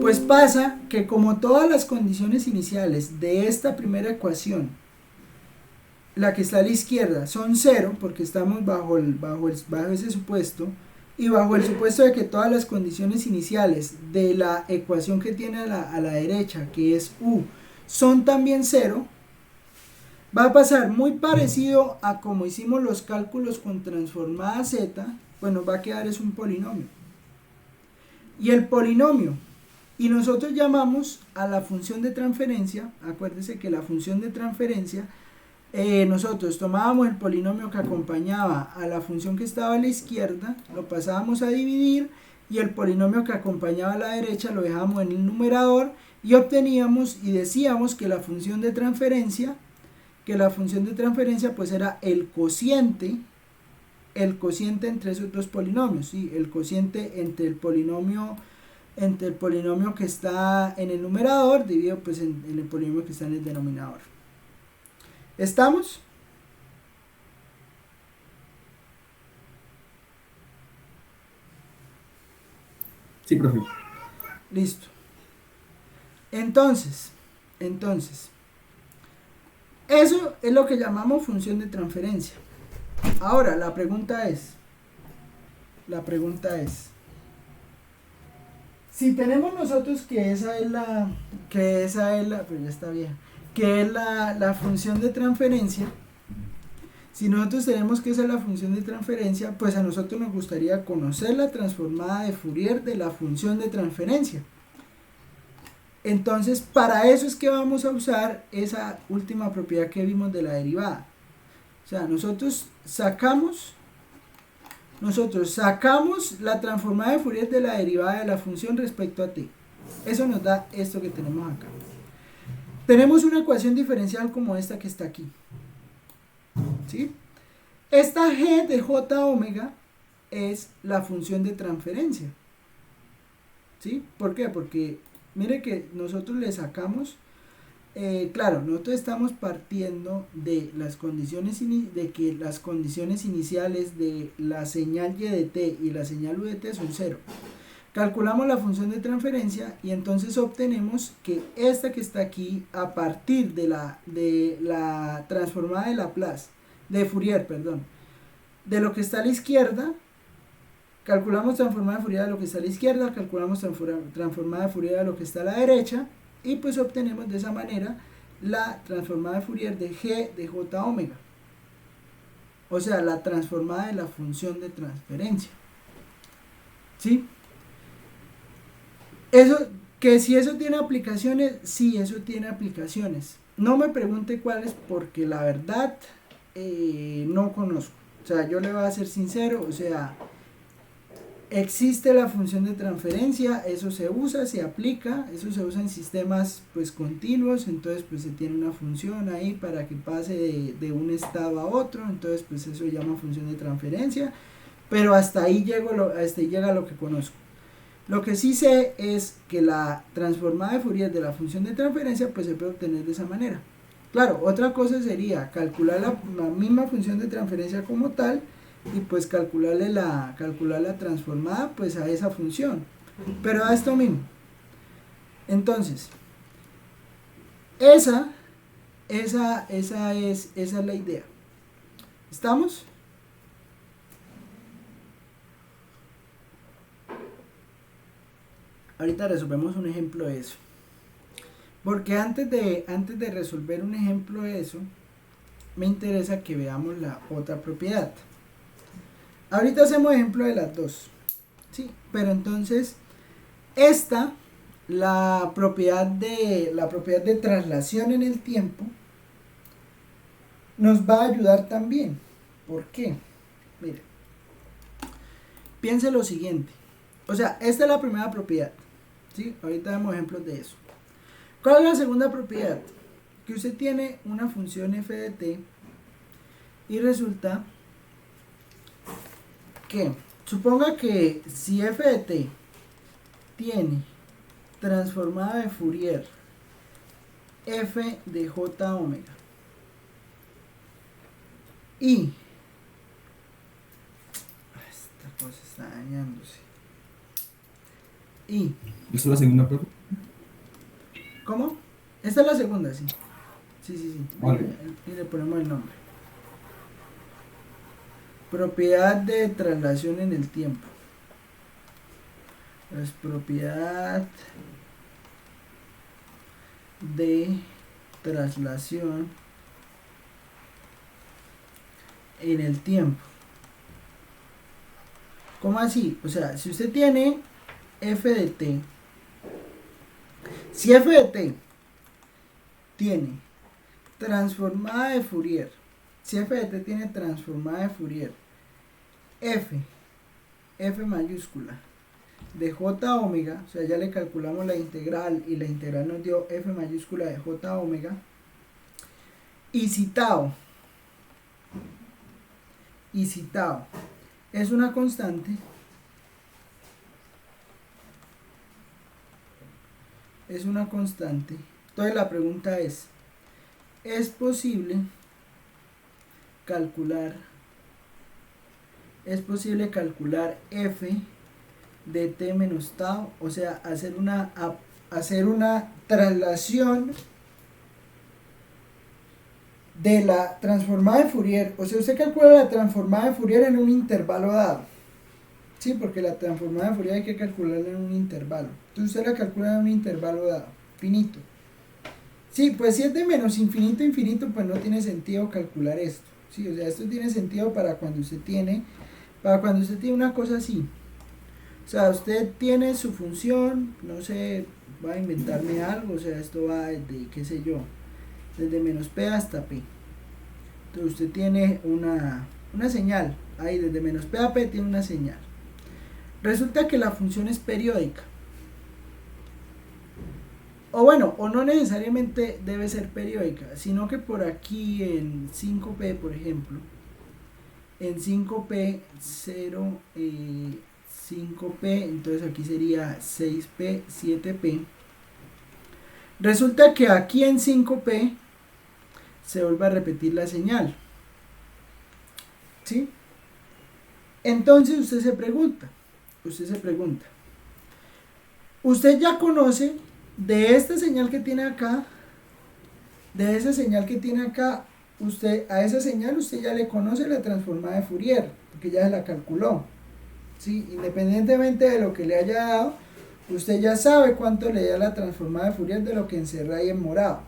Pues pasa que como todas las condiciones iniciales de esta primera ecuación, la que está a la izquierda, son 0, porque estamos bajo ese supuesto, y bajo el supuesto de que todas las condiciones iniciales de la ecuación que tiene a la derecha, que es u, son también 0, va a pasar muy parecido a como hicimos los cálculos con transformada z, bueno, va a quedar es un polinomio. Y el polinomio, y nosotros llamamos a la función de transferencia, acuérdese que la función de transferencia, nosotros tomábamos el polinomio que acompañaba a la función que estaba a la izquierda, lo pasábamos a dividir, y el polinomio que acompañaba a la derecha lo dejábamos en el numerador, y obteníamos y decíamos que la función de transferencia pues era el cociente entre esos dos polinomios, ¿sí? El cociente entre el polinomio que está en el numerador dividido pues en el polinomio que está en el denominador. ¿Estamos? Sí, profe. Listo. Entonces, eso es lo que llamamos función de transferencia. Ahora, la pregunta es, si tenemos nosotros que esa es la, pues ya está bien, que es la función de transferencia, si nosotros tenemos que esa es la función de transferencia, pues a nosotros nos gustaría conocer la transformada de Fourier de la función de transferencia. Entonces, para eso es que vamos a usar esa última propiedad que vimos de la derivada. O sea, nosotros sacamos la transformada de Fourier de la derivada de la función respecto a t. Eso nos da esto que tenemos acá. Tenemos una ecuación diferencial como esta que está aquí. ¿Sí? Esta g de j omega es la función de transferencia. ¿Sí? ¿Por qué? Porque mire que nosotros le sacamos, claro, nosotros estamos partiendo de las condiciones que las condiciones iniciales de la señal y de t y la señal u de t son 0. Calculamos la función de transferencia y entonces obtenemos que esta que está aquí, a partir de la transformada de Laplace, de Fourier, perdón, de lo que está a la izquierda, calculamos transformada de Fourier de lo que está a la izquierda, calculamos transformada de Fourier de lo que está a la derecha, y pues obtenemos de esa manera la transformada de Fourier de g de j omega. O sea, la transformada de la función de transferencia. ¿Sí? Eso, que si eso tiene aplicaciones, sí, eso tiene aplicaciones. No me pregunte cuáles porque la verdad no conozco. O sea, yo le voy a ser sincero, o sea, existe la función de transferencia, eso se usa, se aplica, eso se usa en sistemas pues continuos, entonces pues se tiene una función ahí para que pase de un estado a otro, entonces pues eso se llama función de transferencia, pero hasta ahí llega lo que conozco. Lo que sí sé es que la transformada de Fourier de la función de transferencia pues se puede obtener de esa manera. Claro, otra cosa sería calcular la misma función de transferencia como tal y pues calcular la transformada pues a esa función, pero a esto mismo. Entonces, esa es la idea. ¿Estamos? Ahorita resolvemos un ejemplo de eso. Porque antes de resolver un ejemplo de eso, me interesa que veamos la otra propiedad. Ahorita hacemos ejemplo de las dos. Sí, pero entonces, la propiedad de traslación en el tiempo, nos va a ayudar también. ¿Por qué? Mire, piense lo siguiente. O sea, esta es la primera propiedad. ¿Sí? Ahorita vemos ejemplos de eso. ¿Cuál es la segunda propiedad? Que usted tiene una función f de t y resulta que, suponga que si f de t tiene transformada de Fourier f de j omega y esta cosa está dañándose y ¿Esta es la segunda prueba? ¿cómo? Esta es la segunda, sí. Sí. Vale. Y le ponemos el nombre. Propiedad de traslación en el tiempo. Es propiedad de traslación en el tiempo. ¿Cómo así? O sea, si usted tiene f de t, si f de t tiene transformada de Fourier, si f de t tiene transformada de Fourier f mayúscula de j omega, o sea, ya le calculamos la integral y la integral nos dio f mayúscula de j omega, y si tau es una constante, entonces la pregunta ¿es posible calcular f de t menos tau? O sea, hacer una hacer una traslación de la transformada de Fourier. O sea, usted calcula la transformada de Fourier en un intervalo dado. Sí, porque la transformada de Fourier hay que calcularla en un intervalo. Entonces usted la calcula en un intervalo dado, finito. Sí, pues si es de menos infinito a infinito, pues no tiene sentido calcular esto. Sí, o sea, esto tiene sentido para cuando usted tiene una cosa así. O sea, usted tiene su función, no sé, va a inventarme algo, o sea, esto va desde, qué sé yo, desde menos p hasta p. Entonces usted tiene una señal, ahí desde menos p a p tiene una señal. Resulta que la función es periódica. O bueno, o no necesariamente debe ser periódica, sino que por aquí en 5p, por ejemplo, en 5p 0, 5p, entonces aquí sería 6p, 7p. Resulta que aquí en 5p se vuelve a repetir la señal. ¿Sí? Entonces usted se pregunta, usted ya conoce de esta señal que tiene acá, de esa señal que tiene acá, a esa señal usted ya le conoce la transformada de Fourier, porque ya se la calculó. ¿Sí? Independientemente de lo que le haya dado, usted ya sabe cuánto le da la transformada de Fourier de lo que encerra ahí en morado.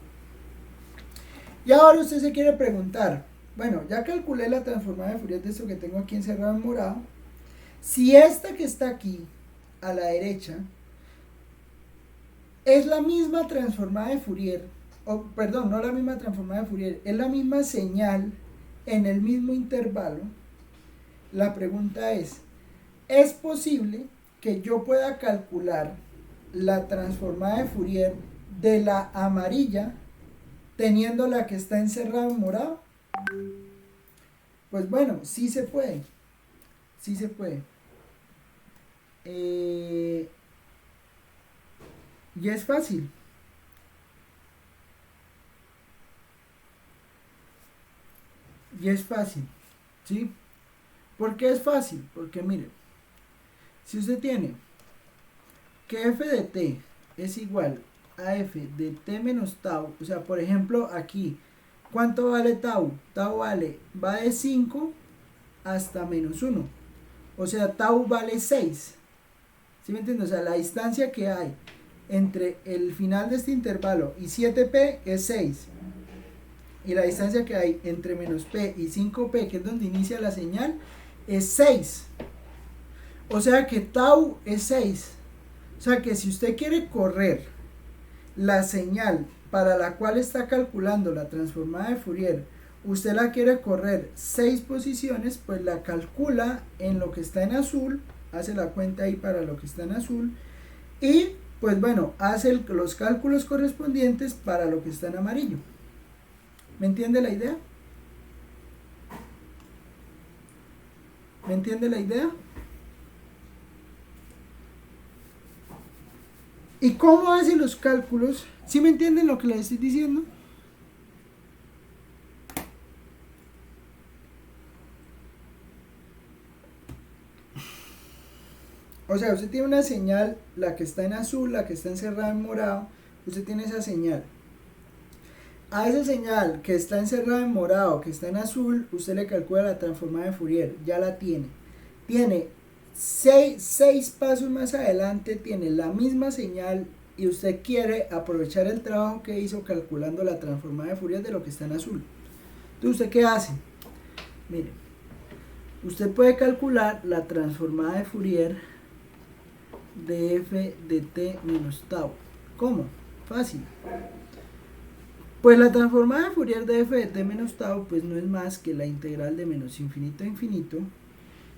Y ahora usted se quiere preguntar, bueno, ya calculé la transformada de Fourier de esto que tengo aquí encerrado en morado, si esta que está aquí a la derecha es la misma transformada de Fourier, perdón, no la misma transformada de Fourier, es la misma señal en el mismo intervalo, la pregunta ¿es posible que yo pueda calcular la transformada de Fourier de la amarilla teniendo la que está encerrada en morado? Pues bueno, sí se puede. Sí se puede. Y es fácil. Y es fácil. ¿Sí? ¿Por qué es fácil? Porque mire, si usted tiene que f de t es igual a f de t menos tau, o sea, por ejemplo, aquí, ¿cuánto vale tau? Tau va de 5 hasta menos 1. O sea, tau vale 6. ¿Sí me entiendes? O sea, la distancia que hay entre el final de este intervalo y 7p es 6. Y la distancia que hay entre menos p y 5p, que es donde inicia la señal, es 6. O sea que tau es 6. O sea que si usted quiere correr la señal para la cual está calculando la transformada de Fourier, usted la quiere correr 6 posiciones, pues la calcula en lo que está en azul, hace la cuenta ahí para lo que está en azul, y pues bueno, hace los cálculos correspondientes para lo que está en amarillo. ¿Me entiende la idea? ¿Me entiende la idea? ¿Y cómo hace los cálculos? ¿Sí me entienden lo que les estoy diciendo? O sea, usted tiene una señal, la que está en azul, la que está encerrada en morado, usted tiene esa señal. A esa señal que está encerrada en morado, que está en azul, usted le calcula la transformada de Fourier, ya la tiene. Tiene 6 pasos más adelante, tiene la misma señal y usted quiere aprovechar el trabajo que hizo calculando la transformada de Fourier de lo que está en azul. Entonces, ¿usted qué hace? Mire, usted puede calcular la transformada de Fourier de f de t menos tau. ¿Cómo? Fácil. Pues la transformada de Fourier de f de t menos tau pues no es más que la integral de menos infinito a infinito,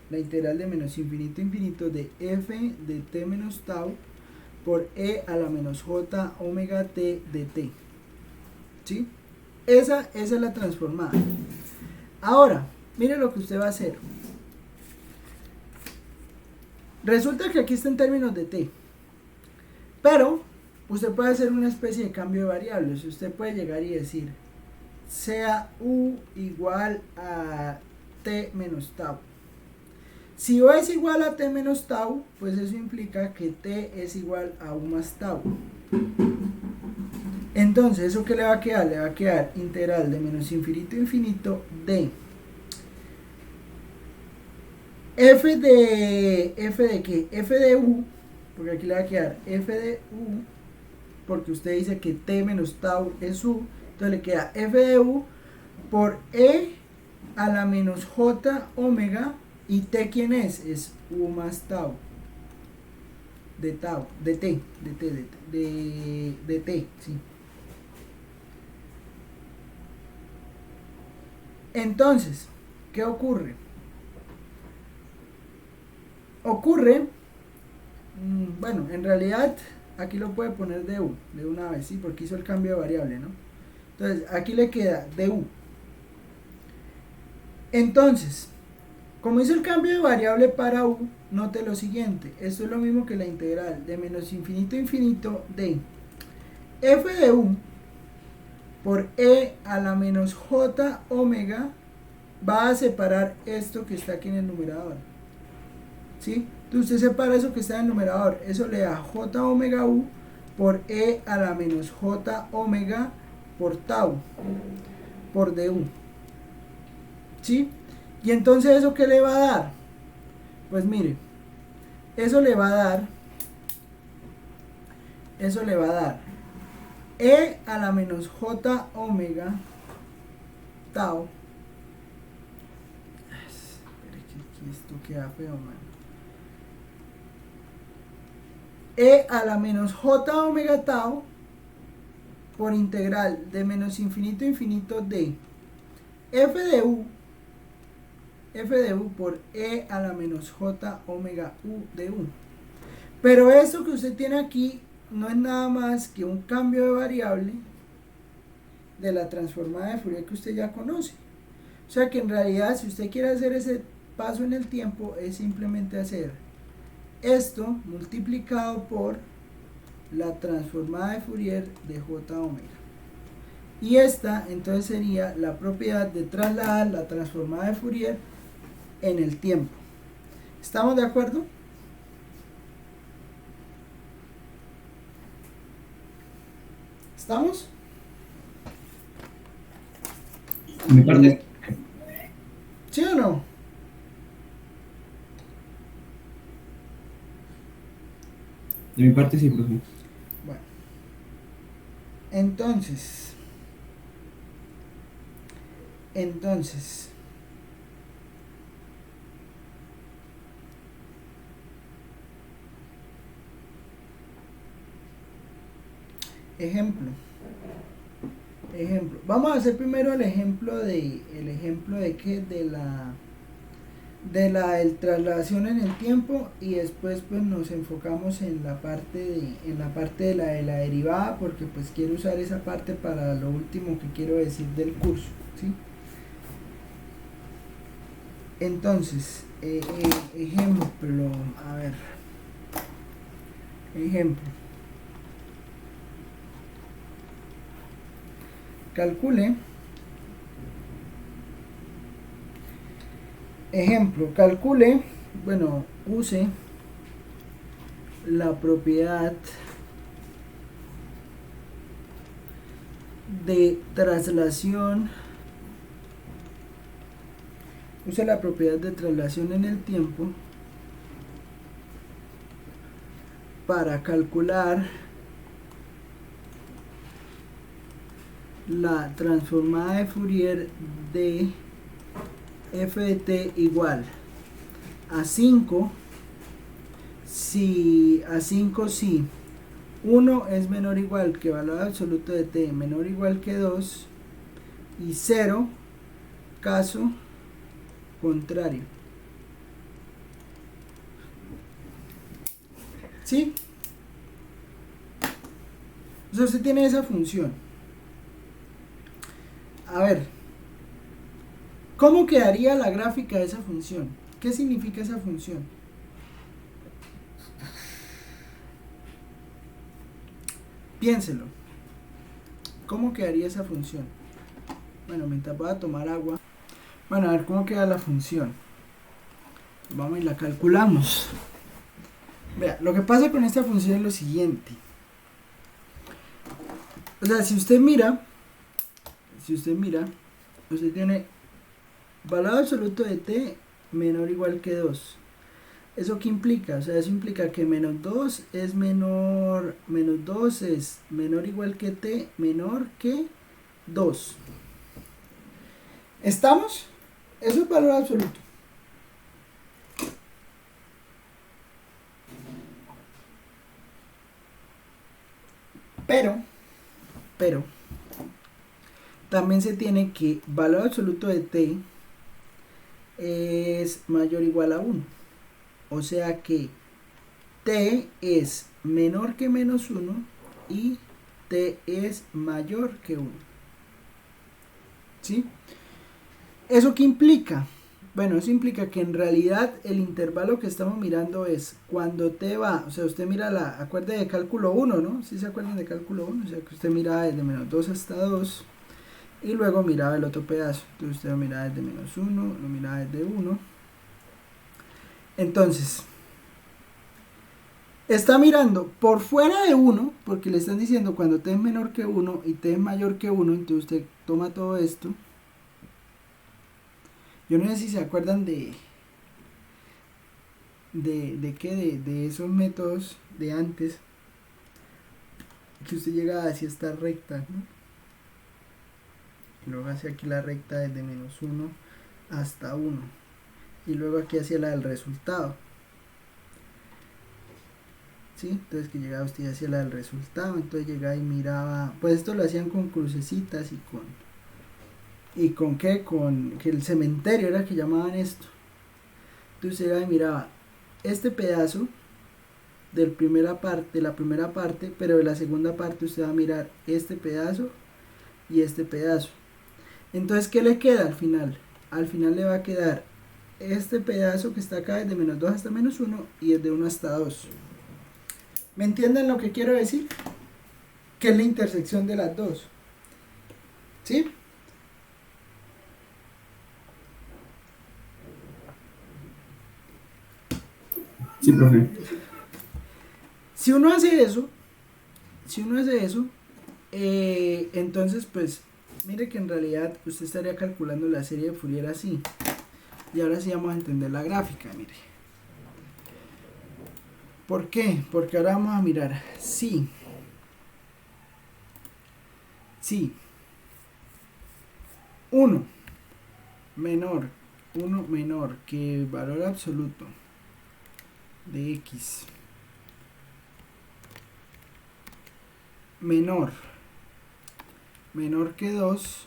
la integral de menos infinito a infinito de f de t menos tau por e a la menos j omega t de t. ¿Sí? Esa es la transformada. Ahora, mire lo que usted va a hacer. Resulta que aquí está en términos de t, pero usted puede hacer una especie de cambio de variables. Usted puede llegar y decir sea u igual a t menos tau. Si O es igual a T menos tau, pues eso implica que T es igual a U más tau. Entonces, ¿eso qué le va a quedar? Le va a quedar integral de menos infinito a infinito de f de ¿qué? F de U, porque aquí le va a quedar f de U, porque usted dice que T menos tau es U, entonces le queda f de U por E a la menos J omega, y T ¿quién es? Es U más tau, de T, de T, sí. Entonces, ¿qué ocurre? Bueno, en realidad aquí lo puede poner de U, de una vez, ¿sí? Porque hizo el cambio de variable, ¿no? Entonces, aquí le queda de U. Entonces, como hizo el cambio de variable para U, note lo siguiente. Esto es lo mismo que la integral de menos infinito a infinito de f de U por E a la menos J omega, va a separar esto que está aquí en el numerador, ¿sí? Entonces usted separa eso que está en el numerador, eso le da J omega U por E a la menos J omega por tau, por du, ¿sí? Y entonces ¿eso qué le va a dar? Pues mire, eso le va a dar E a la menos J omega tau. Espera que esto queda feo, man. E a la menos J omega tau por integral de menos infinito a infinito de f de U por E a la menos J omega U de U. Pero eso que usted tiene aquí no es nada más que un cambio de variable de la transformada de Fourier que usted ya conoce. O sea que en realidad, si usted quiere hacer ese paso en el tiempo, es simplemente hacer esto multiplicado por la transformada de Fourier de J omega. Y esta entonces sería la propiedad de trasladar la transformada de Fourier en el tiempo. ¿Estamos de acuerdo? ¿Estamos? Mi parte, ¿Sí o no? de mi parte sí, profe. Bueno, entonces, ejemplo, vamos a hacer primero el ejemplo de qué, de la traslación en el tiempo, y después pues nos enfocamos en la parte de la derivada, porque pues quiero usar esa parte para lo último que quiero decir del curso, ¿sí? Entonces, ejemplo, a ver, calcule, bueno, use la propiedad de traslación, en el tiempo para calcular la transformada de Fourier de f de t igual a 5 si 1 es menor o igual que valor absoluto de t menor o igual que 2, y 0 caso contrario. ¿Sí? O sea, usted tiene esa función. A ver, ¿cómo quedaría la gráfica de esa función? ¿Qué significa esa función? Piénselo. ¿Cómo quedaría esa función? Bueno, mientras voy a tomar agua. Bueno, a ver cómo queda la función. Vamos y la calculamos. Vea, lo que pasa con esta función es lo siguiente. O sea, si usted mira, usted tiene valor absoluto de t menor o igual que 2. ¿Eso qué implica? O sea, eso implica que menos 2 es menor o igual que t menor que 2. ¿Estamos? Eso es valor absoluto. Pero, también se tiene que valor absoluto de t es mayor o igual a 1. O sea que t es menor que menos 1 y t es mayor que 1. ¿Sí? ¿Eso qué implica? Bueno, eso implica que en realidad el intervalo que estamos mirando es cuando t va, o sea, usted mira acuerde de cálculo 1, ¿no? ¿Sí se acuerdan de cálculo 1? O sea, que usted miraba desde menos 2 hasta 2 y luego miraba el otro pedazo. Entonces usted lo miraba desde menos 1, lo miraba desde 1. Entonces, está mirando por fuera de 1, porque le están diciendo cuando t es menor que 1 y t es mayor que 1, entonces usted toma todo esto. Yo no sé si se acuerdan de esos métodos de antes, que usted llegaba hacia esta recta, ¿no? Y luego hacia aquí la recta desde menos 1 hasta 1. Y luego aquí hacia la del resultado. ¿Sí? Entonces que llegaba usted hacia la del resultado, entonces llegaba y miraba, pues esto lo hacían con crucecitas y con que el cementerio era que llamaban esto. Entonces llegaba y miraba este pedazo de la primera parte, pero de la segunda parte usted va a mirar este pedazo y este pedazo. Entonces, ¿qué le queda al final? Al final le va a quedar este pedazo que está acá desde menos 2 hasta menos 1 y desde 1 hasta 2. ¿Me entienden lo que quiero decir? Que es la intersección de las dos. ¿Sí? Sí, profe. Si uno hace eso, entonces pues mire que en realidad usted estaría calculando la serie de Fourier así. Y ahora sí vamos a entender la gráfica, mire. ¿Por qué? Porque ahora vamos a mirar si 1 menor que el valor absoluto de x menor que 2,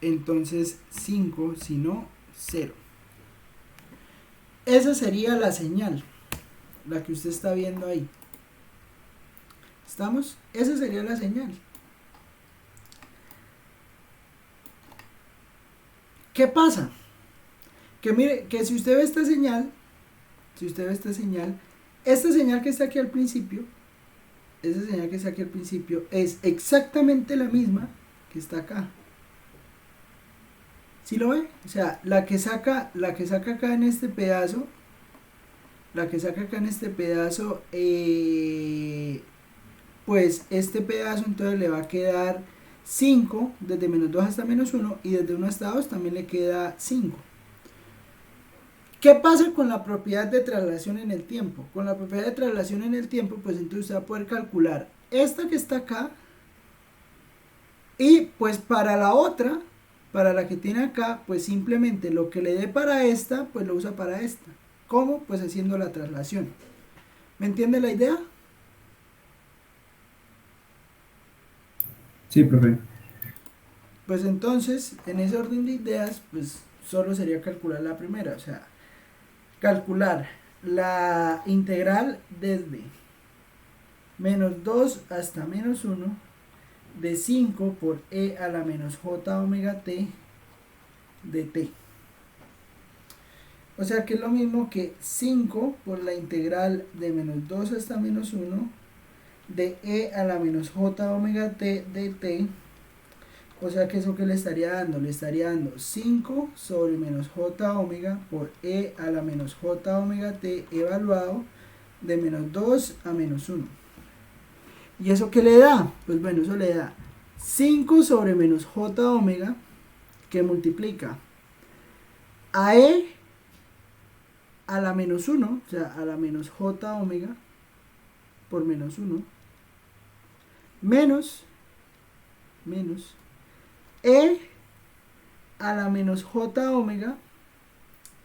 entonces 5, si no 0. Esa sería la señal, la que usted está viendo ahí. ¿Estamos? Esa sería la señal. ¿Qué pasa? Que mire, que si usted ve esta señal, esta señal que está aquí al principio, es exactamente la misma que está acá. ¿Sí lo ve? O sea, la que saca acá en este pedazo, pues este pedazo entonces le va a quedar 5 desde menos 2 hasta menos 1 y desde 1 hasta 2 también le queda 5. ¿Qué pasa con la propiedad de traslación en el tiempo? Con la propiedad de traslación en el tiempo, pues entonces usted va a poder calcular esta que está acá y pues para la otra, para la que tiene acá, pues simplemente lo que le dé para esta, pues lo usa para esta. ¿Cómo? Pues haciendo la traslación. ¿Me entiende la idea? Sí, profe. Pues entonces, en ese orden de ideas, pues solo sería calcular la primera, o sea, calcular la integral desde menos 2 hasta menos 1 de 5 por e a la menos j omega t de t. O sea que es lo mismo que 5 por la integral de menos 2 hasta menos 1 de e a la menos j omega t de t O sea que eso que le estaría dando, 5 sobre menos j omega por e a la menos j omega t evaluado de menos 2 a menos 1. ¿Y eso qué le da? Pues bueno, eso le da 5 sobre menos j omega que multiplica a e a la menos 1, o sea, a la menos j omega por menos 1, menos e a la menos j omega,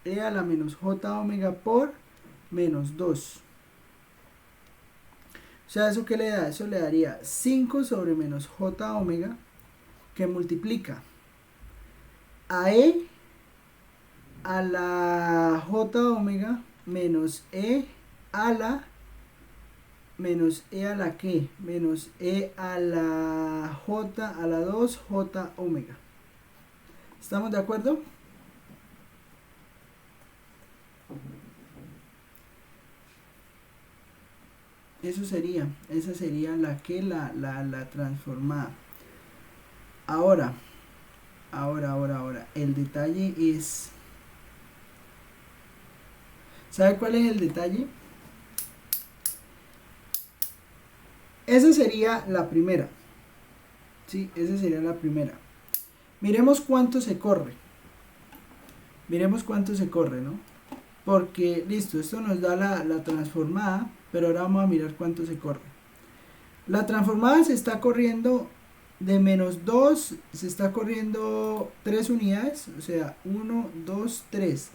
e a la menos j omega por menos 2. O sea, ¿eso qué le da? Eso le daría 5 sobre menos j omega que multiplica a e a la j omega menos e a la ¿qué? Menos e a la j a la 2j omega. ¿Estamos de acuerdo? Esa sería la transformada. Ahora, el detalle es, ¿sabe cuál es el detalle? Esa sería la primera. Sí, esa sería la primera. Miremos cuánto se corre. ¿No? Porque, listo, esto nos da la transformada, pero ahora vamos a mirar cuánto se corre. La transformada se está corriendo de menos 2, se está corriendo 3 unidades, o sea, 1, 2, 3.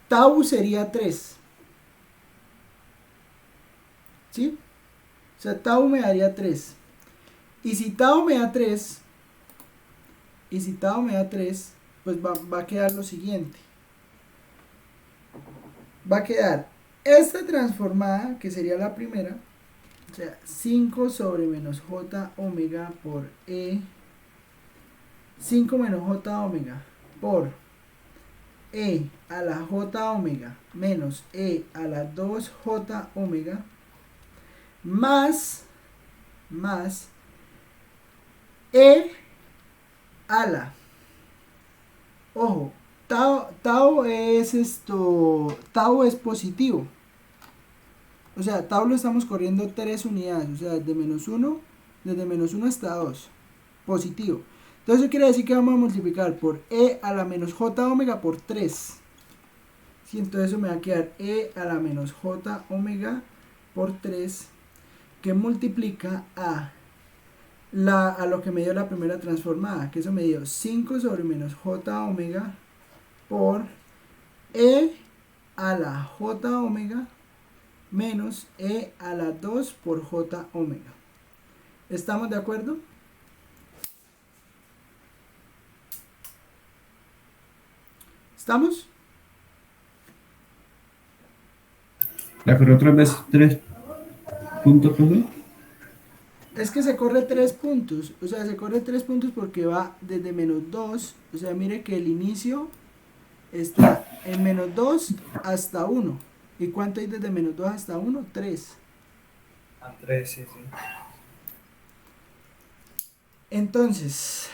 Tau sería 3. ¿Sí? O sea, tau me daría 3. Y si tau me da 3, pues va a quedar lo siguiente. Va a quedar esta transformada, que sería la primera, o sea, 5 sobre menos j omega por e, 5 menos j omega por e a la j omega menos e a la 2j omega más e a la, ojo, tau es positivo. O sea, tau lo estamos corriendo 3 unidades, o sea, desde menos 1 hasta 2, positivo. Entonces eso quiere decir que vamos a multiplicar por e a la menos j omega por 3. ¿Sí? Entonces eso me va a quedar e a la menos j omega por 3, que multiplica a lo que me dio la primera transformada, que eso me dio 5 sobre menos j omega por e a la j omega menos e a la 2 por j omega. ¿Estamos de acuerdo? ¿Estamos? Pero otra vez 3 puntos, profe. Es que se corre 3 puntos, o sea, se corre 3 puntos porque va desde menos 2, o sea, mire que el inicio está en menos 2 hasta 1. ¿Y cuánto hay desde menos 2 hasta 1? 3. A 3, sí. Entonces,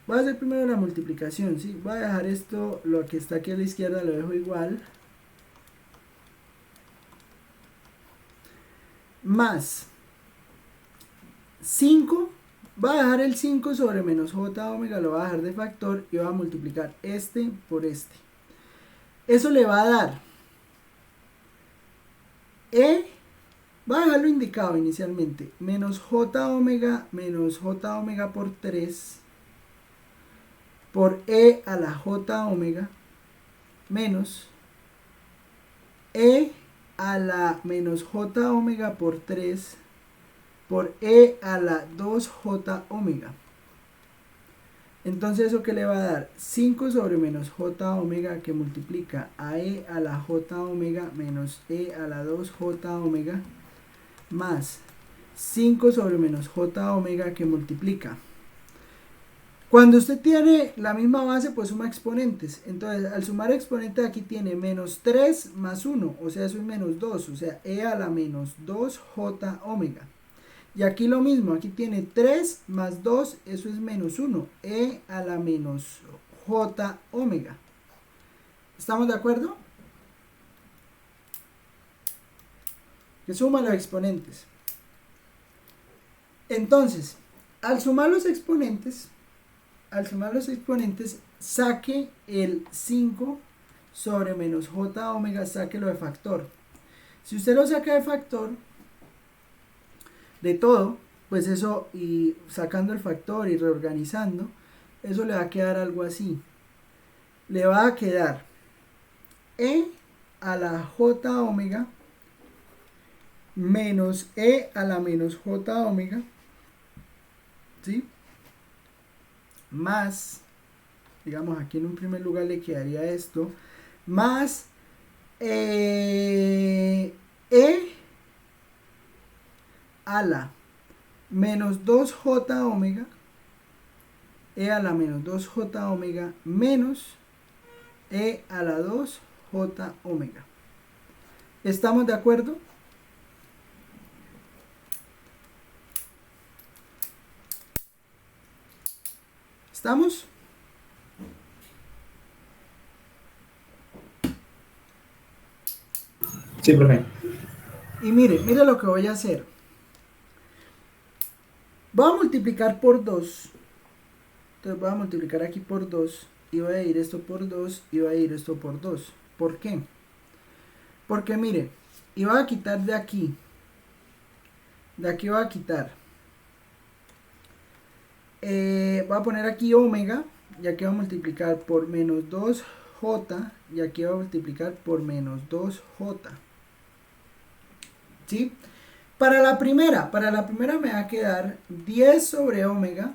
voy a hacer primero la multiplicación, ¿sí? Voy a dejar esto, lo que está aquí a la izquierda lo dejo igual. Más 5, voy a dejar el 5 sobre menos j omega, lo voy a dejar de factor y voy a multiplicar este por este. Eso le va a dar voy a dejarlo indicado inicialmente, menos j omega por 3 por e a la j omega menos e a la menos j omega por 3 por e a la 2j omega. Entonces eso que le va a dar 5 sobre menos j omega que multiplica a e a la j omega menos e a la 2j omega más 5 sobre menos j omega que multiplica. Cuando usted tiene la misma base, pues suma exponentes. Entonces al sumar exponentes aquí tiene menos 3 más 1, o sea eso es menos 2, o sea e a la menos 2j omega. Y aquí lo mismo, aquí tiene 3 más 2, eso es menos 1, e a la menos j omega. ¿Estamos de acuerdo? Que suma los exponentes. Entonces, al sumar los exponentes, saque el 5 sobre menos j omega, sáquelo de factor. Si usted lo saca de factor de todo, pues eso, y sacando el factor y reorganizando, eso le va a quedar algo así. Le va a quedar e a la j omega menos e a la menos j omega, ¿sí? Más, digamos aquí en un primer lugar le quedaría esto, más e a la menos 2j omega, e a la menos 2j omega menos e a la 2j omega. ¿Estamos de acuerdo? ¿Estamos? Sí, profe. Y mire lo que voy a hacer. Voy a multiplicar por 2. Entonces voy a multiplicar aquí por 2. Y voy a ir esto por 2. Y voy a ir esto por 2. ¿Por qué? Porque mire, y voy a quitar de aquí. De aquí voy a quitar. Voy a poner aquí omega. Y aquí voy a multiplicar por menos 2j. Y aquí voy a multiplicar por menos 2j. ¿Sí? Para la primera me va a quedar 10 sobre omega.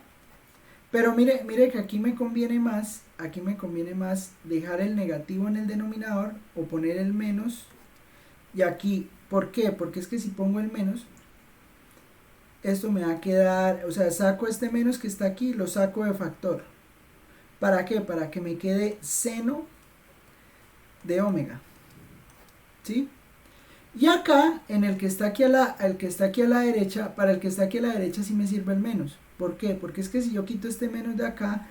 Pero mire que aquí me conviene más dejar el negativo en el denominador o poner el menos. Y aquí, ¿por qué? Porque es que si pongo el menos, esto me va a quedar, o sea, saco este menos que está aquí, lo saco de factor. ¿Para qué? Para que me quede seno de omega. ¿Sí? Y acá, en el que está aquí a la derecha, para el que está aquí a la derecha sí me sirve el menos. ¿Por qué? Porque es que si yo quito este menos de acá,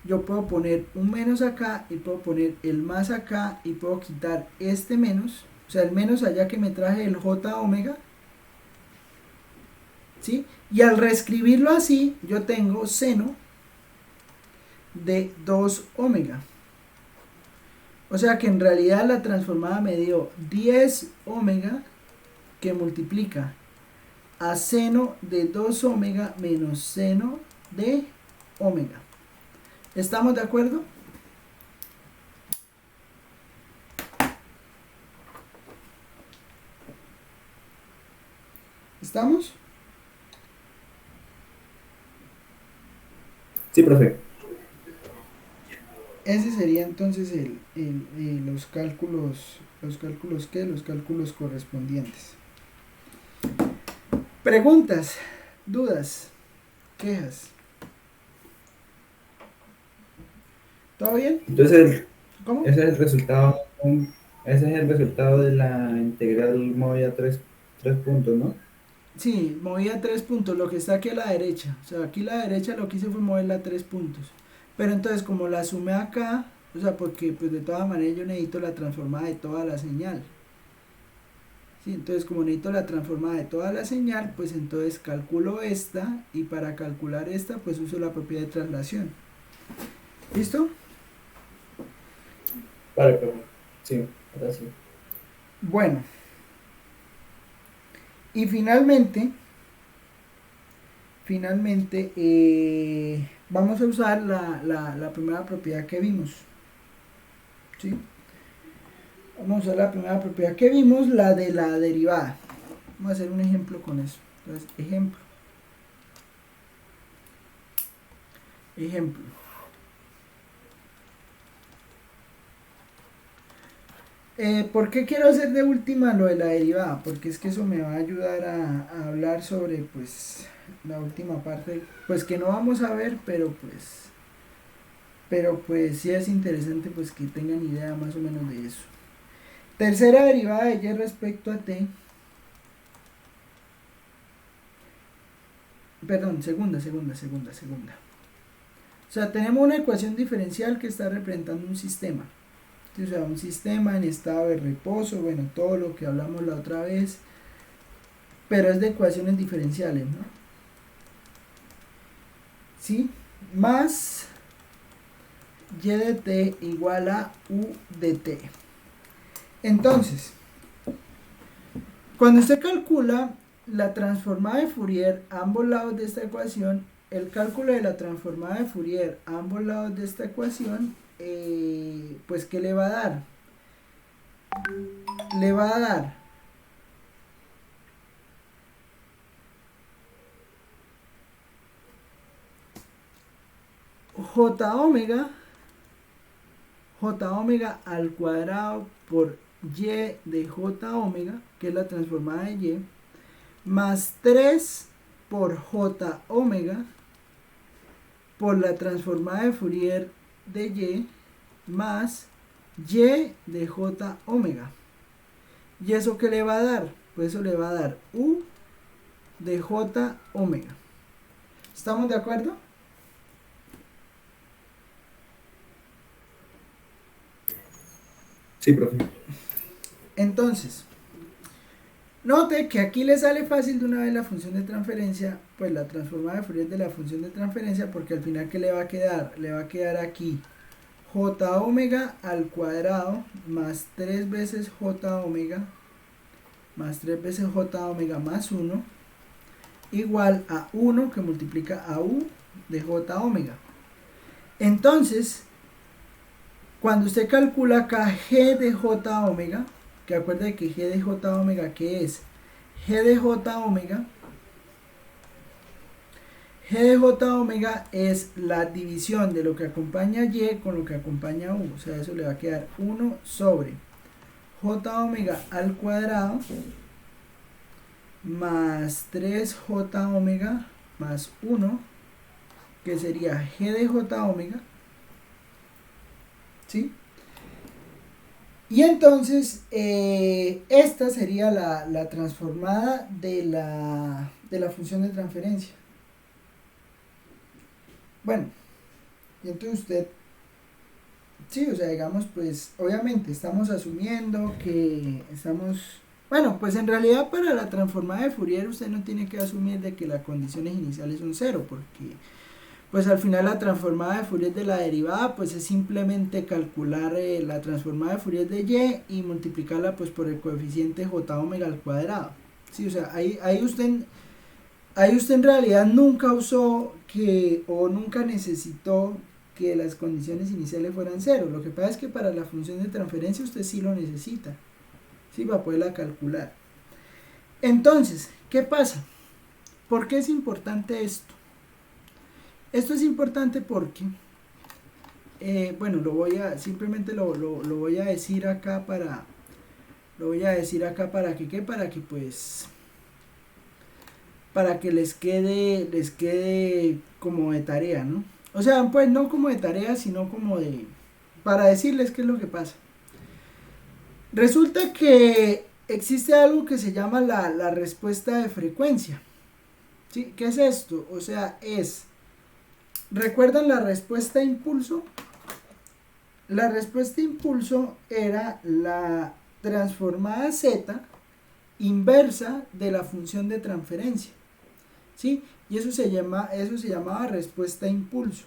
yo puedo poner un menos acá y puedo poner el más acá y puedo quitar este menos, o sea, el menos allá que me traje el j omega, ¿sí? Y al reescribirlo así, yo tengo seno de 2 omega. O sea que en realidad la transformada me dio 10 omega que multiplica a seno de 2 omega menos seno de omega. ¿Estamos de acuerdo? ¿Estamos? Sí, profe. Ese sería entonces los cálculos correspondientes. Preguntas, dudas, quejas. ¿Todo bien? Entonces, ¿Cómo? ese es el resultado de la integral movida 3 puntos, ¿no? Sí, movía 3 puntos, lo que está aquí a la derecha. O sea, aquí a la derecha lo que hice fue moverla 3 puntos. Pero entonces como la sumé acá, o sea, porque pues de todas maneras yo necesito la transformada de toda la señal. ¿Sí? Entonces como necesito la transformada de toda la señal, pues entonces calculo esta y para calcular esta pues uso la propiedad de traslación. ¿Listo? Vale, profe. Sí, ahora sí. Bueno. Y finalmente, vamos a usar la primera propiedad que vimos. ¿Sí? Vamos a usar la primera propiedad que vimos, la de la derivada. Vamos a hacer un ejemplo con eso. Entonces, ejemplo. ¿Por qué quiero hacer de última lo de la derivada? Porque es que eso me va a ayudar a hablar sobre pues la última parte, pues que no vamos a ver, pero pues sí es interesante pues que tengan idea más o menos de eso. Tercera derivada de y respecto a t perdón, segunda. O sea, tenemos una ecuación diferencial que está representando un sistema. O sea, un sistema en estado de reposo, bueno, todo lo que hablamos la otra vez, pero es de ecuaciones diferenciales, ¿no? ¿Sí? Más y de t igual a u de t. Entonces, cuando usted calcula la transformada de Fourier a ambos lados de esta ecuación, el cálculo de la transformada de Fourier a ambos lados de esta ecuación, pues ¿qué le va a dar? Le va a dar j omega al cuadrado por y de j omega, que es la transformada de y, más 3 por j omega por la transformada de Fourier de y más y de j omega. ¿Y eso qué le va a dar? Pues eso le va a dar u de j omega. ¿Estamos de acuerdo? Sí, profe. Entonces, note que aquí le sale fácil de una vez la función de transferencia, pues la transformada de Fourier de la función de transferencia, porque al final ¿qué le va a quedar? Le va a quedar aquí j omega al cuadrado más 3 veces j omega más 3 veces j omega más 1 igual a 1 que multiplica a u de j omega. Entonces, cuando usted calcula acá g de j omega, que acuerde que g de j omega, ¿qué es? G de j omega es la división de lo que acompaña y con lo que acompaña u, o sea, eso le va a quedar 1 sobre j omega al cuadrado más 3j omega más 1, que sería g de j omega, ¿sí? Y entonces esta sería la transformada de la función de transferencia. Bueno, y entonces usted, sí, o sea, digamos, pues obviamente estamos asumiendo que estamos, bueno, pues en realidad para la transformada de Fourier usted no tiene que asumir de que las condiciones iniciales son cero, porque pues al final la transformada de Fourier de la derivada pues es simplemente calcular la transformada de Fourier de y multiplicarla pues por el coeficiente j omega al cuadrado. Sí, o sea, ahí usted en realidad nunca usó o nunca necesitó que las condiciones iniciales fueran cero. Lo que pasa es que para la función de transferencia usted sí lo necesita, ¿sí? Para poderla calcular. Entonces, ¿qué pasa? ¿Por qué es importante esto? Esto es importante porque, bueno, simplemente lo voy a decir acá para que pues, para que les quede como de tarea, ¿no? O sea, pues no como de tarea, sino como para decirles qué es lo que pasa. Resulta que existe algo que se llama la respuesta de frecuencia, ¿sí? ¿Qué es esto? O sea, ¿recuerdan la respuesta de impulso? La respuesta de impulso era la transformada z inversa de la función de transferencia, ¿sí? Y eso se llamaba respuesta de impulso,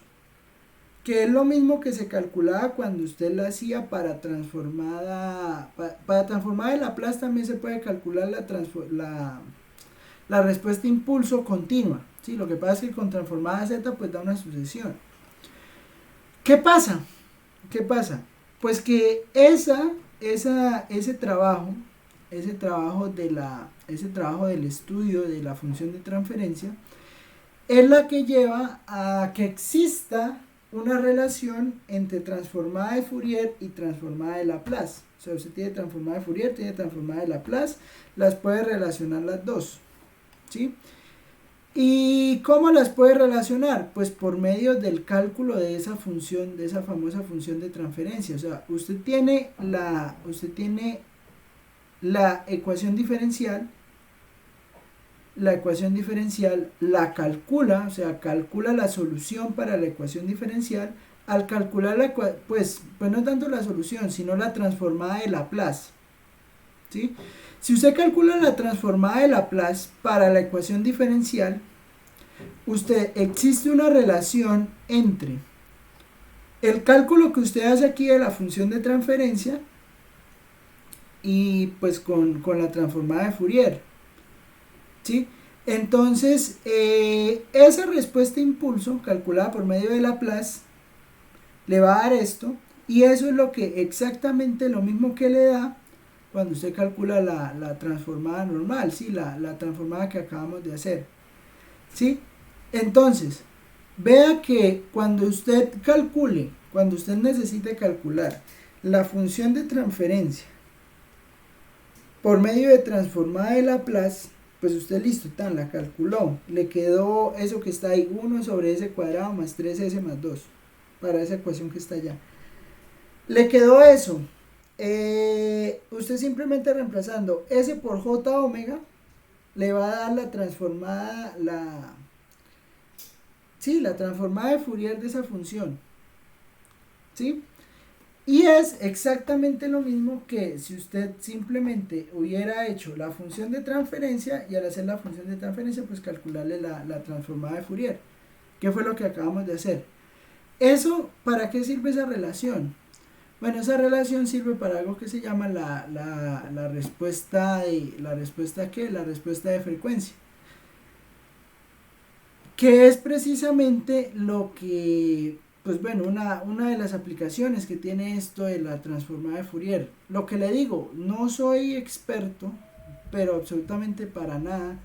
que es lo mismo que se calculaba cuando usted la hacía para transformada de Laplace. También se puede calcular la respuesta de impulso continua, ¿sí? Lo que pasa es que con transformada z pues da una sucesión. ¿Qué pasa? Pues que ese trabajo del estudio de la función de transferencia es la que lleva a que exista una relación entre transformada de Fourier y transformada de Laplace. O sea, usted tiene transformada de Fourier, tiene transformada de Laplace, las puede relacionar las dos, ¿sí? ¿Y cómo las puede relacionar? Pues por medio del cálculo de esa función, de esa famosa función de transferencia. O sea, usted tiene la ecuación diferencial, la ecuación diferencial, la calcula, o sea, calcula la solución para la ecuación diferencial. Al calcular pues no tanto la solución, sino la transformada de Laplace, ¿sí? Si usted calcula la transformada de Laplace para la ecuación diferencial, existe una relación entre el cálculo que usted hace aquí de la función de transferencia y pues con la transformada de Fourier, ¿sí? Entonces, esa respuesta impulso calculada por medio de Laplace le va a dar esto, y eso es exactamente lo mismo que le da cuando usted calcula la transformada normal, ¿sí? La transformada que acabamos de hacer, ¿sí? Entonces, vea que cuando usted necesite calcular la función de transferencia por medio de transformada de Laplace, pues usted listo, la calculó, le quedó eso que está ahí, 1 sobre s cuadrado más 3s más 2, para esa ecuación que está allá. Le quedó eso. Usted simplemente reemplazando s por j omega le va a dar la transformada, la transformada de Fourier de esa función, ¿sí? Y es exactamente lo mismo que si usted simplemente hubiera hecho la función de transferencia, y al hacer la función de transferencia pues calcularle la transformada de Fourier, que fue lo que acabamos de hacer. Eso, ¿para qué sirve esa relación? Bueno, esa relación sirve para algo que se llama la respuesta de, ¿la respuesta qué? La respuesta de frecuencia, que es precisamente lo que, pues bueno, una de las aplicaciones que tiene esto de la transformada de Fourier. Lo que le digo, no soy experto, pero absolutamente para nada,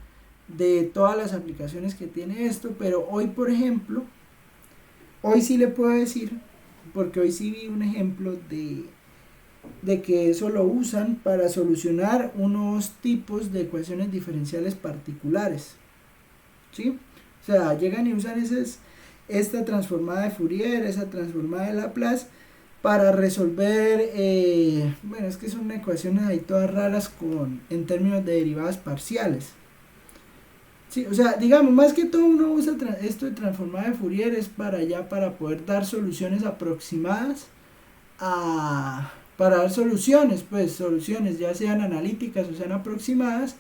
de todas las aplicaciones que tiene esto, pero hoy, por ejemplo, hoy sí le puedo decir, porque hoy sí vi un ejemplo de que eso lo usan para solucionar unos tipos de ecuaciones diferenciales particulares, ¿sí? O sea, llegan y usan esta transformada de Fourier, esa transformada de Laplace, para resolver, bueno, es que son ecuaciones ahí todas raras en términos de derivadas parciales. Sí, o sea, digamos, más que todo uno usa esto de transformada de Fourier es para poder dar soluciones aproximadas para dar soluciones, ya sean analíticas o sean aproximadas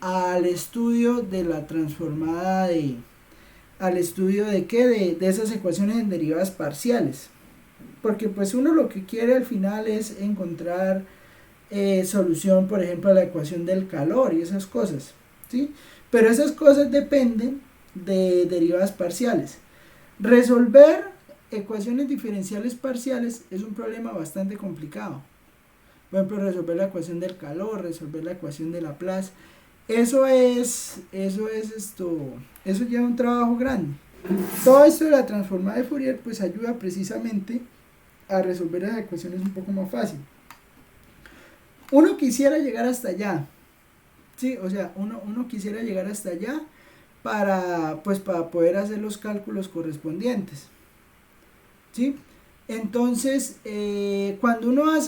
al estudio de la transformada al estudio de qué, de esas ecuaciones en derivadas parciales, porque pues uno lo que quiere al final es encontrar solución, por ejemplo, a la ecuación del calor y esas cosas, ¿sí? Pero esas cosas dependen de derivadas parciales. Resolver ecuaciones diferenciales parciales es un problema bastante complicado. Por ejemplo, resolver la ecuación del calor, resolver la ecuación de Laplace, eso lleva un trabajo grande. Todo esto de la transformada de Fourier pues ayuda precisamente a resolver las ecuaciones un poco más fácil. Uno quisiera llegar hasta allá, sí, o sea, uno quisiera llegar hasta allá para poder hacer los cálculos correspondientes, ¿sí? Entonces, cuando uno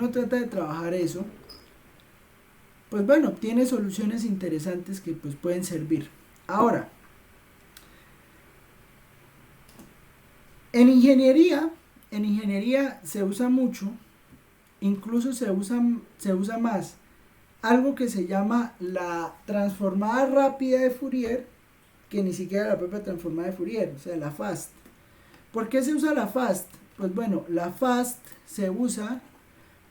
trata de trabajar eso, pues bueno, tiene soluciones interesantes que pues pueden servir. Ahora, en ingeniería se usa mucho, incluso se usa más algo que se llama la transformada rápida de Fourier, que ni siquiera la propia transformada de Fourier, o sea, la FAST. ¿Por qué se usa la FAST? Pues bueno, la FAST se usa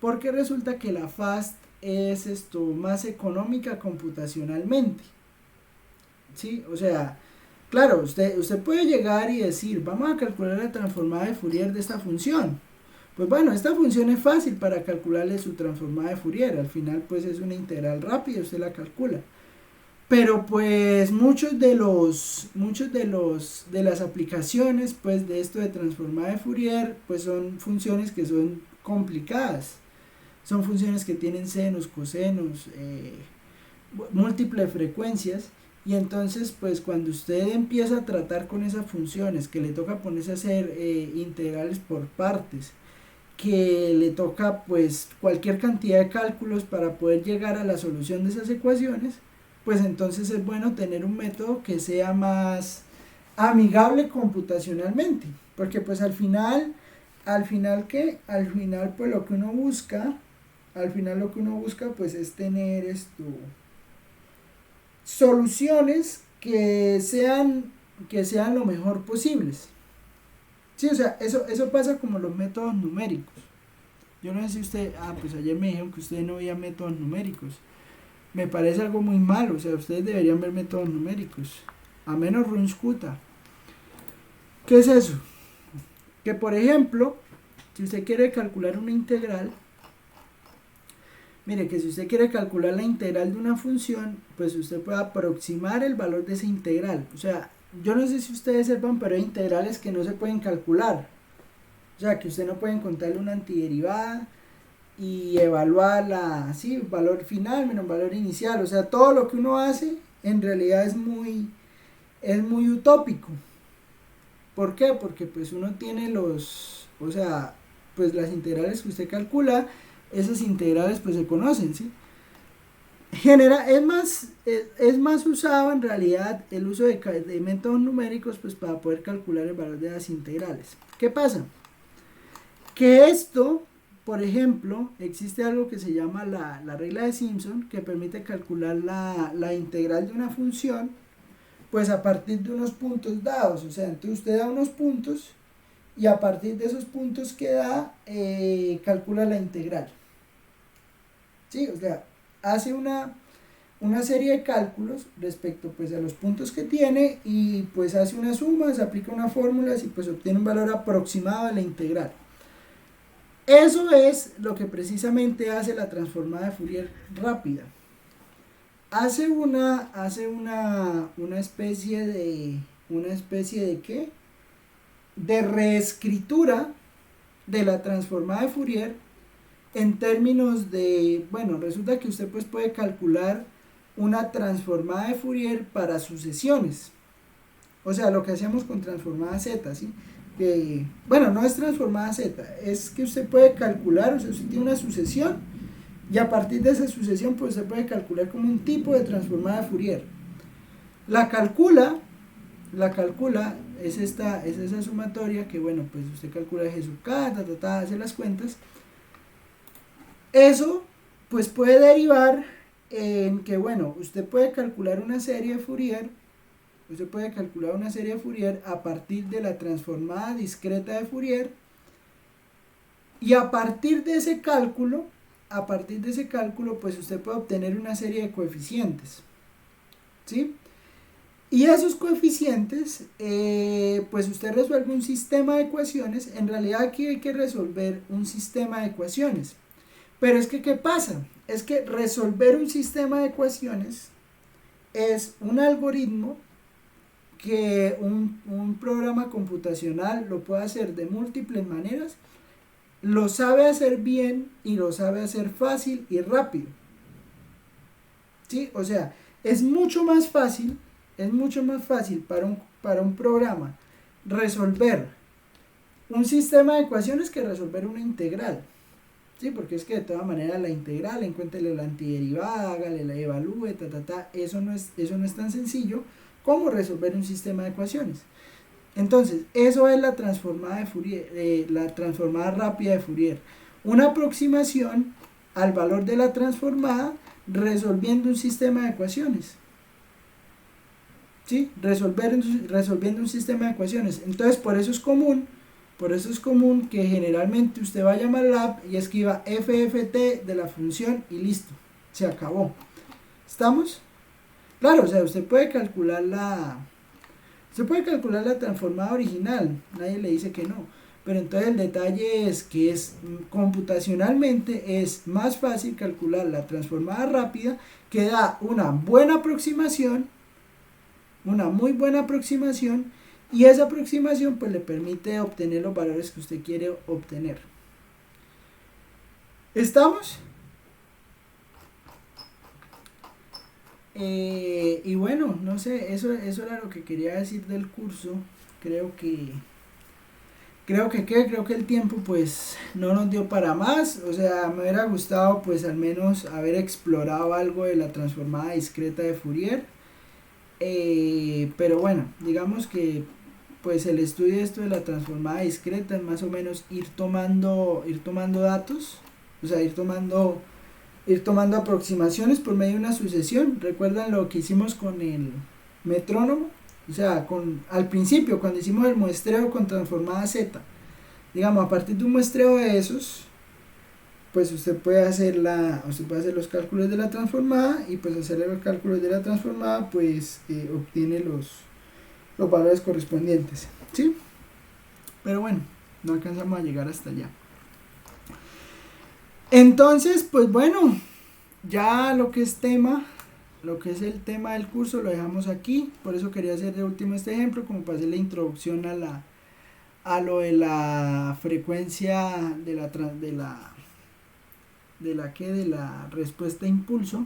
porque resulta que la FAST es más económica computacionalmente, ¿sí? O sea, claro, usted puede llegar y decir, vamos a calcular la transformada de Fourier de esta función. Pues bueno, esta función es fácil para calcularle su transformada de Fourier, al final pues es una integral rápida, usted la calcula. Pero pues muchos de las aplicaciones pues de esto de transformada de Fourier pues son funciones que son complicadas. Son funciones que tienen senos, cosenos, múltiples frecuencias, y entonces pues cuando usted empieza a tratar con esas funciones, que le toca ponerse a hacer integrales por partes, que le toca pues cualquier cantidad de cálculos para poder llegar a la solución de esas ecuaciones, pues entonces es bueno tener un método que sea más amigable computacionalmente, porque pues al final pues lo que uno busca, pues es tener soluciones que sean lo mejor posibles. Sí, o sea, eso pasa como los métodos numéricos. Yo no sé si usted, pues ayer me dijeron que ustedes no veían métodos numéricos. Me parece algo muy malo, o sea, ustedes deberían ver métodos numéricos. A menos Runskuta. ¿Qué es eso? Que por ejemplo, si usted quiere calcular una integral, mire que si usted quiere calcular la integral de una función, pues usted puede aproximar el valor de esa integral. O sea, yo no sé si ustedes sepan, pero hay integrales que no se pueden calcular. O sea, que usted no puede encontrarle una antiderivada y evaluarla así, valor final menos valor inicial. O sea, todo lo que uno hace en realidad es muy utópico. ¿Por qué? Porque pues uno tiene pues las integrales que usted calcula, esas integrales pues se conocen, ¿sí? Es más usado en realidad el uso de métodos numéricos pues para poder calcular el valor de las integrales. ¿Qué pasa? Que esto, por ejemplo, existe algo que se llama la regla de Simpson, que permite calcular la integral de una función pues a partir de unos puntos dados. O sea, entonces usted da unos puntos y a partir de esos puntos que da, calcula la integral. ¿Sí? O sea, hace una serie de cálculos respecto pues a los puntos que tiene y pues hace unas sumas, aplica unas fórmulas y pues obtiene un valor aproximado de la integral. Eso es lo que precisamente hace la transformada de Fourier rápida. Hace una especie de ¿qué? De reescritura de la transformada de Fourier en términos de, bueno, resulta que usted pues puede calcular una transformada de Fourier para sucesiones. O sea, lo que hacíamos con transformada Z, ¿sí? Que, bueno, no es transformada Z, es que usted puede calcular, o sea, usted tiene una sucesión y a partir de esa sucesión pues se puede calcular como un tipo de transformada de Fourier. La calcula, es esa sumatoria que bueno, pues usted calcula G sub K, hace las cuentas. Eso pues puede derivar en que bueno, usted puede calcular una serie de Fourier, a partir de la transformada discreta de Fourier y a partir de ese cálculo pues usted puede obtener una serie de coeficientes, ¿sí? Y esos coeficientes, pues usted resuelve un sistema de ecuaciones. En realidad aquí hay que resolver un sistema de ecuaciones. Pero es que, ¿qué pasa? Es que resolver un sistema de ecuaciones es un algoritmo que un programa computacional lo puede hacer de múltiples maneras. Lo sabe hacer bien y lo sabe hacer fácil y rápido. ¿Sí? O sea, es mucho más fácil para un programa resolver un sistema de ecuaciones que resolver una integral. ¿Sí? Porque es que de todas maneras la integral, encuéntrele la antiderivada, hágale la evalúe, eso no es tan sencillo como resolver un sistema de ecuaciones. Entonces, eso es la transformada de Fourier, la transformada rápida de Fourier. Una aproximación al valor de la transformada resolviendo un sistema de ecuaciones. ¿Sí? Resolviendo un sistema de ecuaciones. Entonces, por eso es común que generalmente usted vaya a MATLAB y escriba FFT de la función y listo, se acabó. ¿Estamos? Claro, o sea, usted puede calcular la transformada original, nadie le dice que no, pero entonces el detalle es que computacionalmente es más fácil calcular la transformada rápida, que da una buena aproximación, una muy buena aproximación, y esa aproximación pues le permite obtener los valores que usted quiere obtener. ¿Estamos? Y bueno, no sé, eso era lo que quería decir del curso. Creo que Creo que el tiempo pues no nos dio para más, o sea, me hubiera gustado pues al menos haber explorado algo de la transformada discreta de Fourier, pero bueno, digamos que pues el estudio de esto de la transformada discreta es más o menos ir tomando datos, o sea, ir tomando aproximaciones por medio de una sucesión. ¿Recuerdan lo que hicimos con el metrónomo? O sea, al principio, cuando hicimos el muestreo con transformada Z, digamos, a partir de un muestreo de esos, pues usted puede hacer los cálculos de la transformada, y pues hacerle los cálculos de la transformada, pues obtiene los valores correspondientes, ¿sí? Pero bueno, no alcanzamos a llegar hasta allá. Entonces, pues bueno, ya lo que es el tema del curso lo dejamos aquí. Por eso quería hacer de último este ejemplo, como para hacer la introducción a lo de la frecuencia de la respuesta a impulso.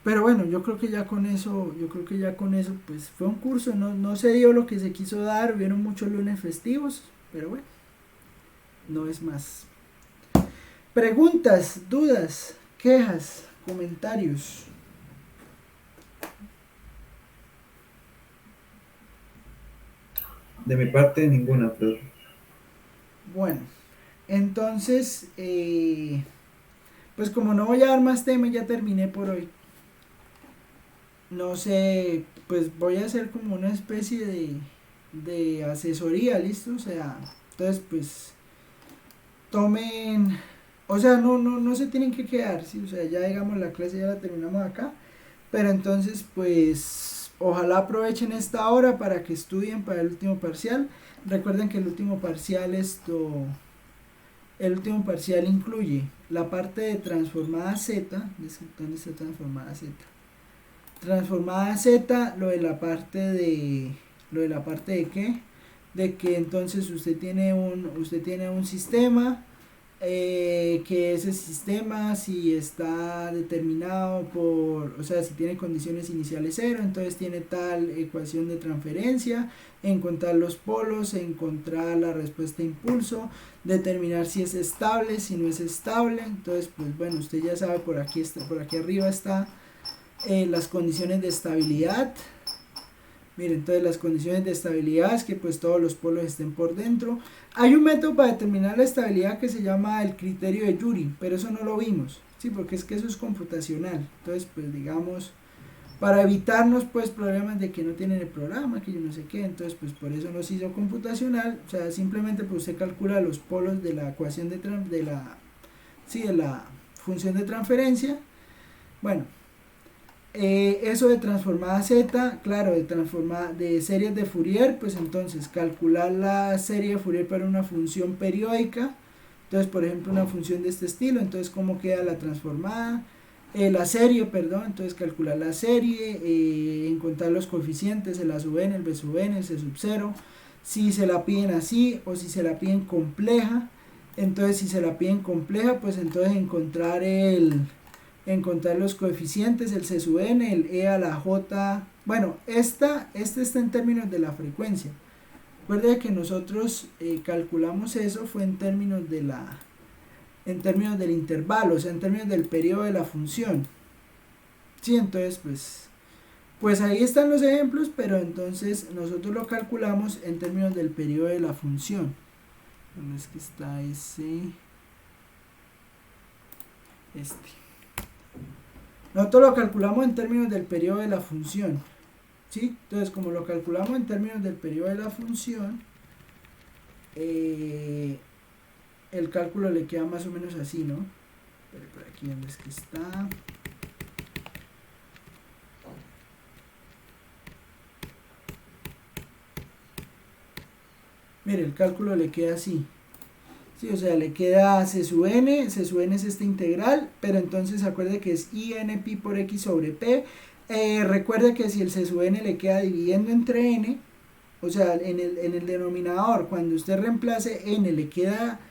Pero bueno, yo creo que ya con eso pues fue un curso, no se dio lo que se quiso dar, hubieron muchos lunes festivos, pero bueno, no es más. Preguntas, dudas, quejas, comentarios. De mi parte, ninguna, pero Bueno, entonces, pues como no voy a dar más temas, ya terminé por hoy. No sé, pues voy a hacer como una especie de asesoría, ¿listo? O sea, entonces pues tomen, o sea, no se tienen que quedar, ¿sí? O sea, ya digamos la clase ya la terminamos acá, pero entonces pues ojalá aprovechen esta hora para que estudien para el último parcial. Recuerden que el último parcial incluye la parte de transformada Z. ¿Dónde está transformada Z? Transformada Z, lo de la parte de qué, de que entonces usted tiene un sistema, que ese sistema, si está determinado o sea, si tiene condiciones iniciales cero, entonces tiene tal ecuación de transferencia, encontrar los polos, encontrar la respuesta a impulso, determinar si es estable, si no es estable. Entonces pues bueno, usted ya sabe, por aquí arriba está las condiciones de estabilidad. Miren, entonces las condiciones de estabilidad es que pues todos los polos estén por dentro. Hay un método para determinar la estabilidad que se llama el criterio de Yuri, pero eso no lo vimos, sí, porque es que eso es computacional. Entonces pues digamos, para evitarnos pues problemas de que no tienen el programa, que yo no sé qué, entonces pues por eso no se hizo computacional. O sea, simplemente pues usted calcula los polos de la ecuación de la función de transferencia. Bueno, eso de transformada Z, claro, de series de Fourier, pues entonces calcular la serie de Fourier para una función periódica. Entonces, por ejemplo, una función de este estilo, entonces cómo queda la transformada, la serie, perdón. Entonces calcular la serie, encontrar los coeficientes, el A sub n, el B sub n, el C sub 0, si se la piden así o si se la piden compleja. Entonces si se la piden compleja, pues entonces encontrar los coeficientes, el C sub n, el E a la J. Bueno, este está en términos de la frecuencia. Recuerden que nosotros calculamos eso fue en términos del intervalo, o sea, en términos del periodo de la función. Sí, entonces pues ahí están los ejemplos, pero entonces nosotros lo calculamos en términos del periodo de la función. ¿Dónde es que está ese? Nosotros lo calculamos en términos del periodo de la función, ¿sí? Entonces, como lo calculamos en términos del periodo de la función, el cálculo le queda más o menos así, ¿no? Pero por aquí, ¿dónde es que está? Mire, el cálculo le queda así. Sí, o sea, le queda C sub n es esta integral, pero entonces acuerde que es IN pi por X sobre P. Recuerde que si el C sub n le queda dividiendo entre n, o sea, en el denominador, cuando usted reemplace n le queda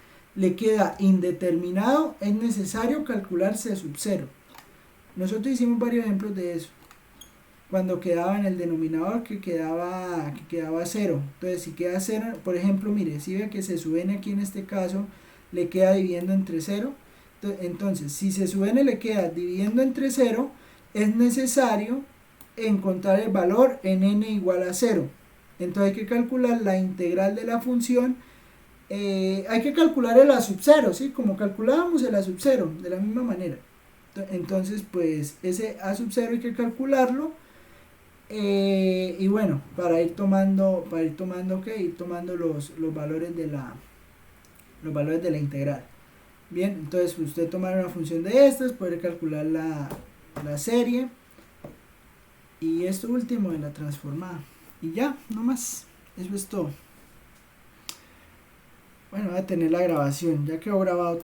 indeterminado, es necesario calcular C sub 0. Nosotros hicimos varios ejemplos de eso. cuando quedaba en el denominador que quedaba 0. Entonces si queda 0, por ejemplo, mire, si ve que se sub n aquí en este caso le queda dividiendo entre 0, entonces si se sub n le queda dividiendo entre 0, es necesario encontrar el valor en n igual a 0. Entonces hay que calcular la integral de la función, hay que calcular el a sub 0, ¿sí? Como calculábamos el a sub 0, de la misma manera. Entonces pues ese a sub 0 hay que calcularlo, y bueno, para ir tomando los valores de la integral. Bien, entonces usted tomar una función de estas, poder calcular la serie y esto último de la transformada, y ya, no más, eso es todo. Bueno, voy a tener la grabación, ya quedó grabado.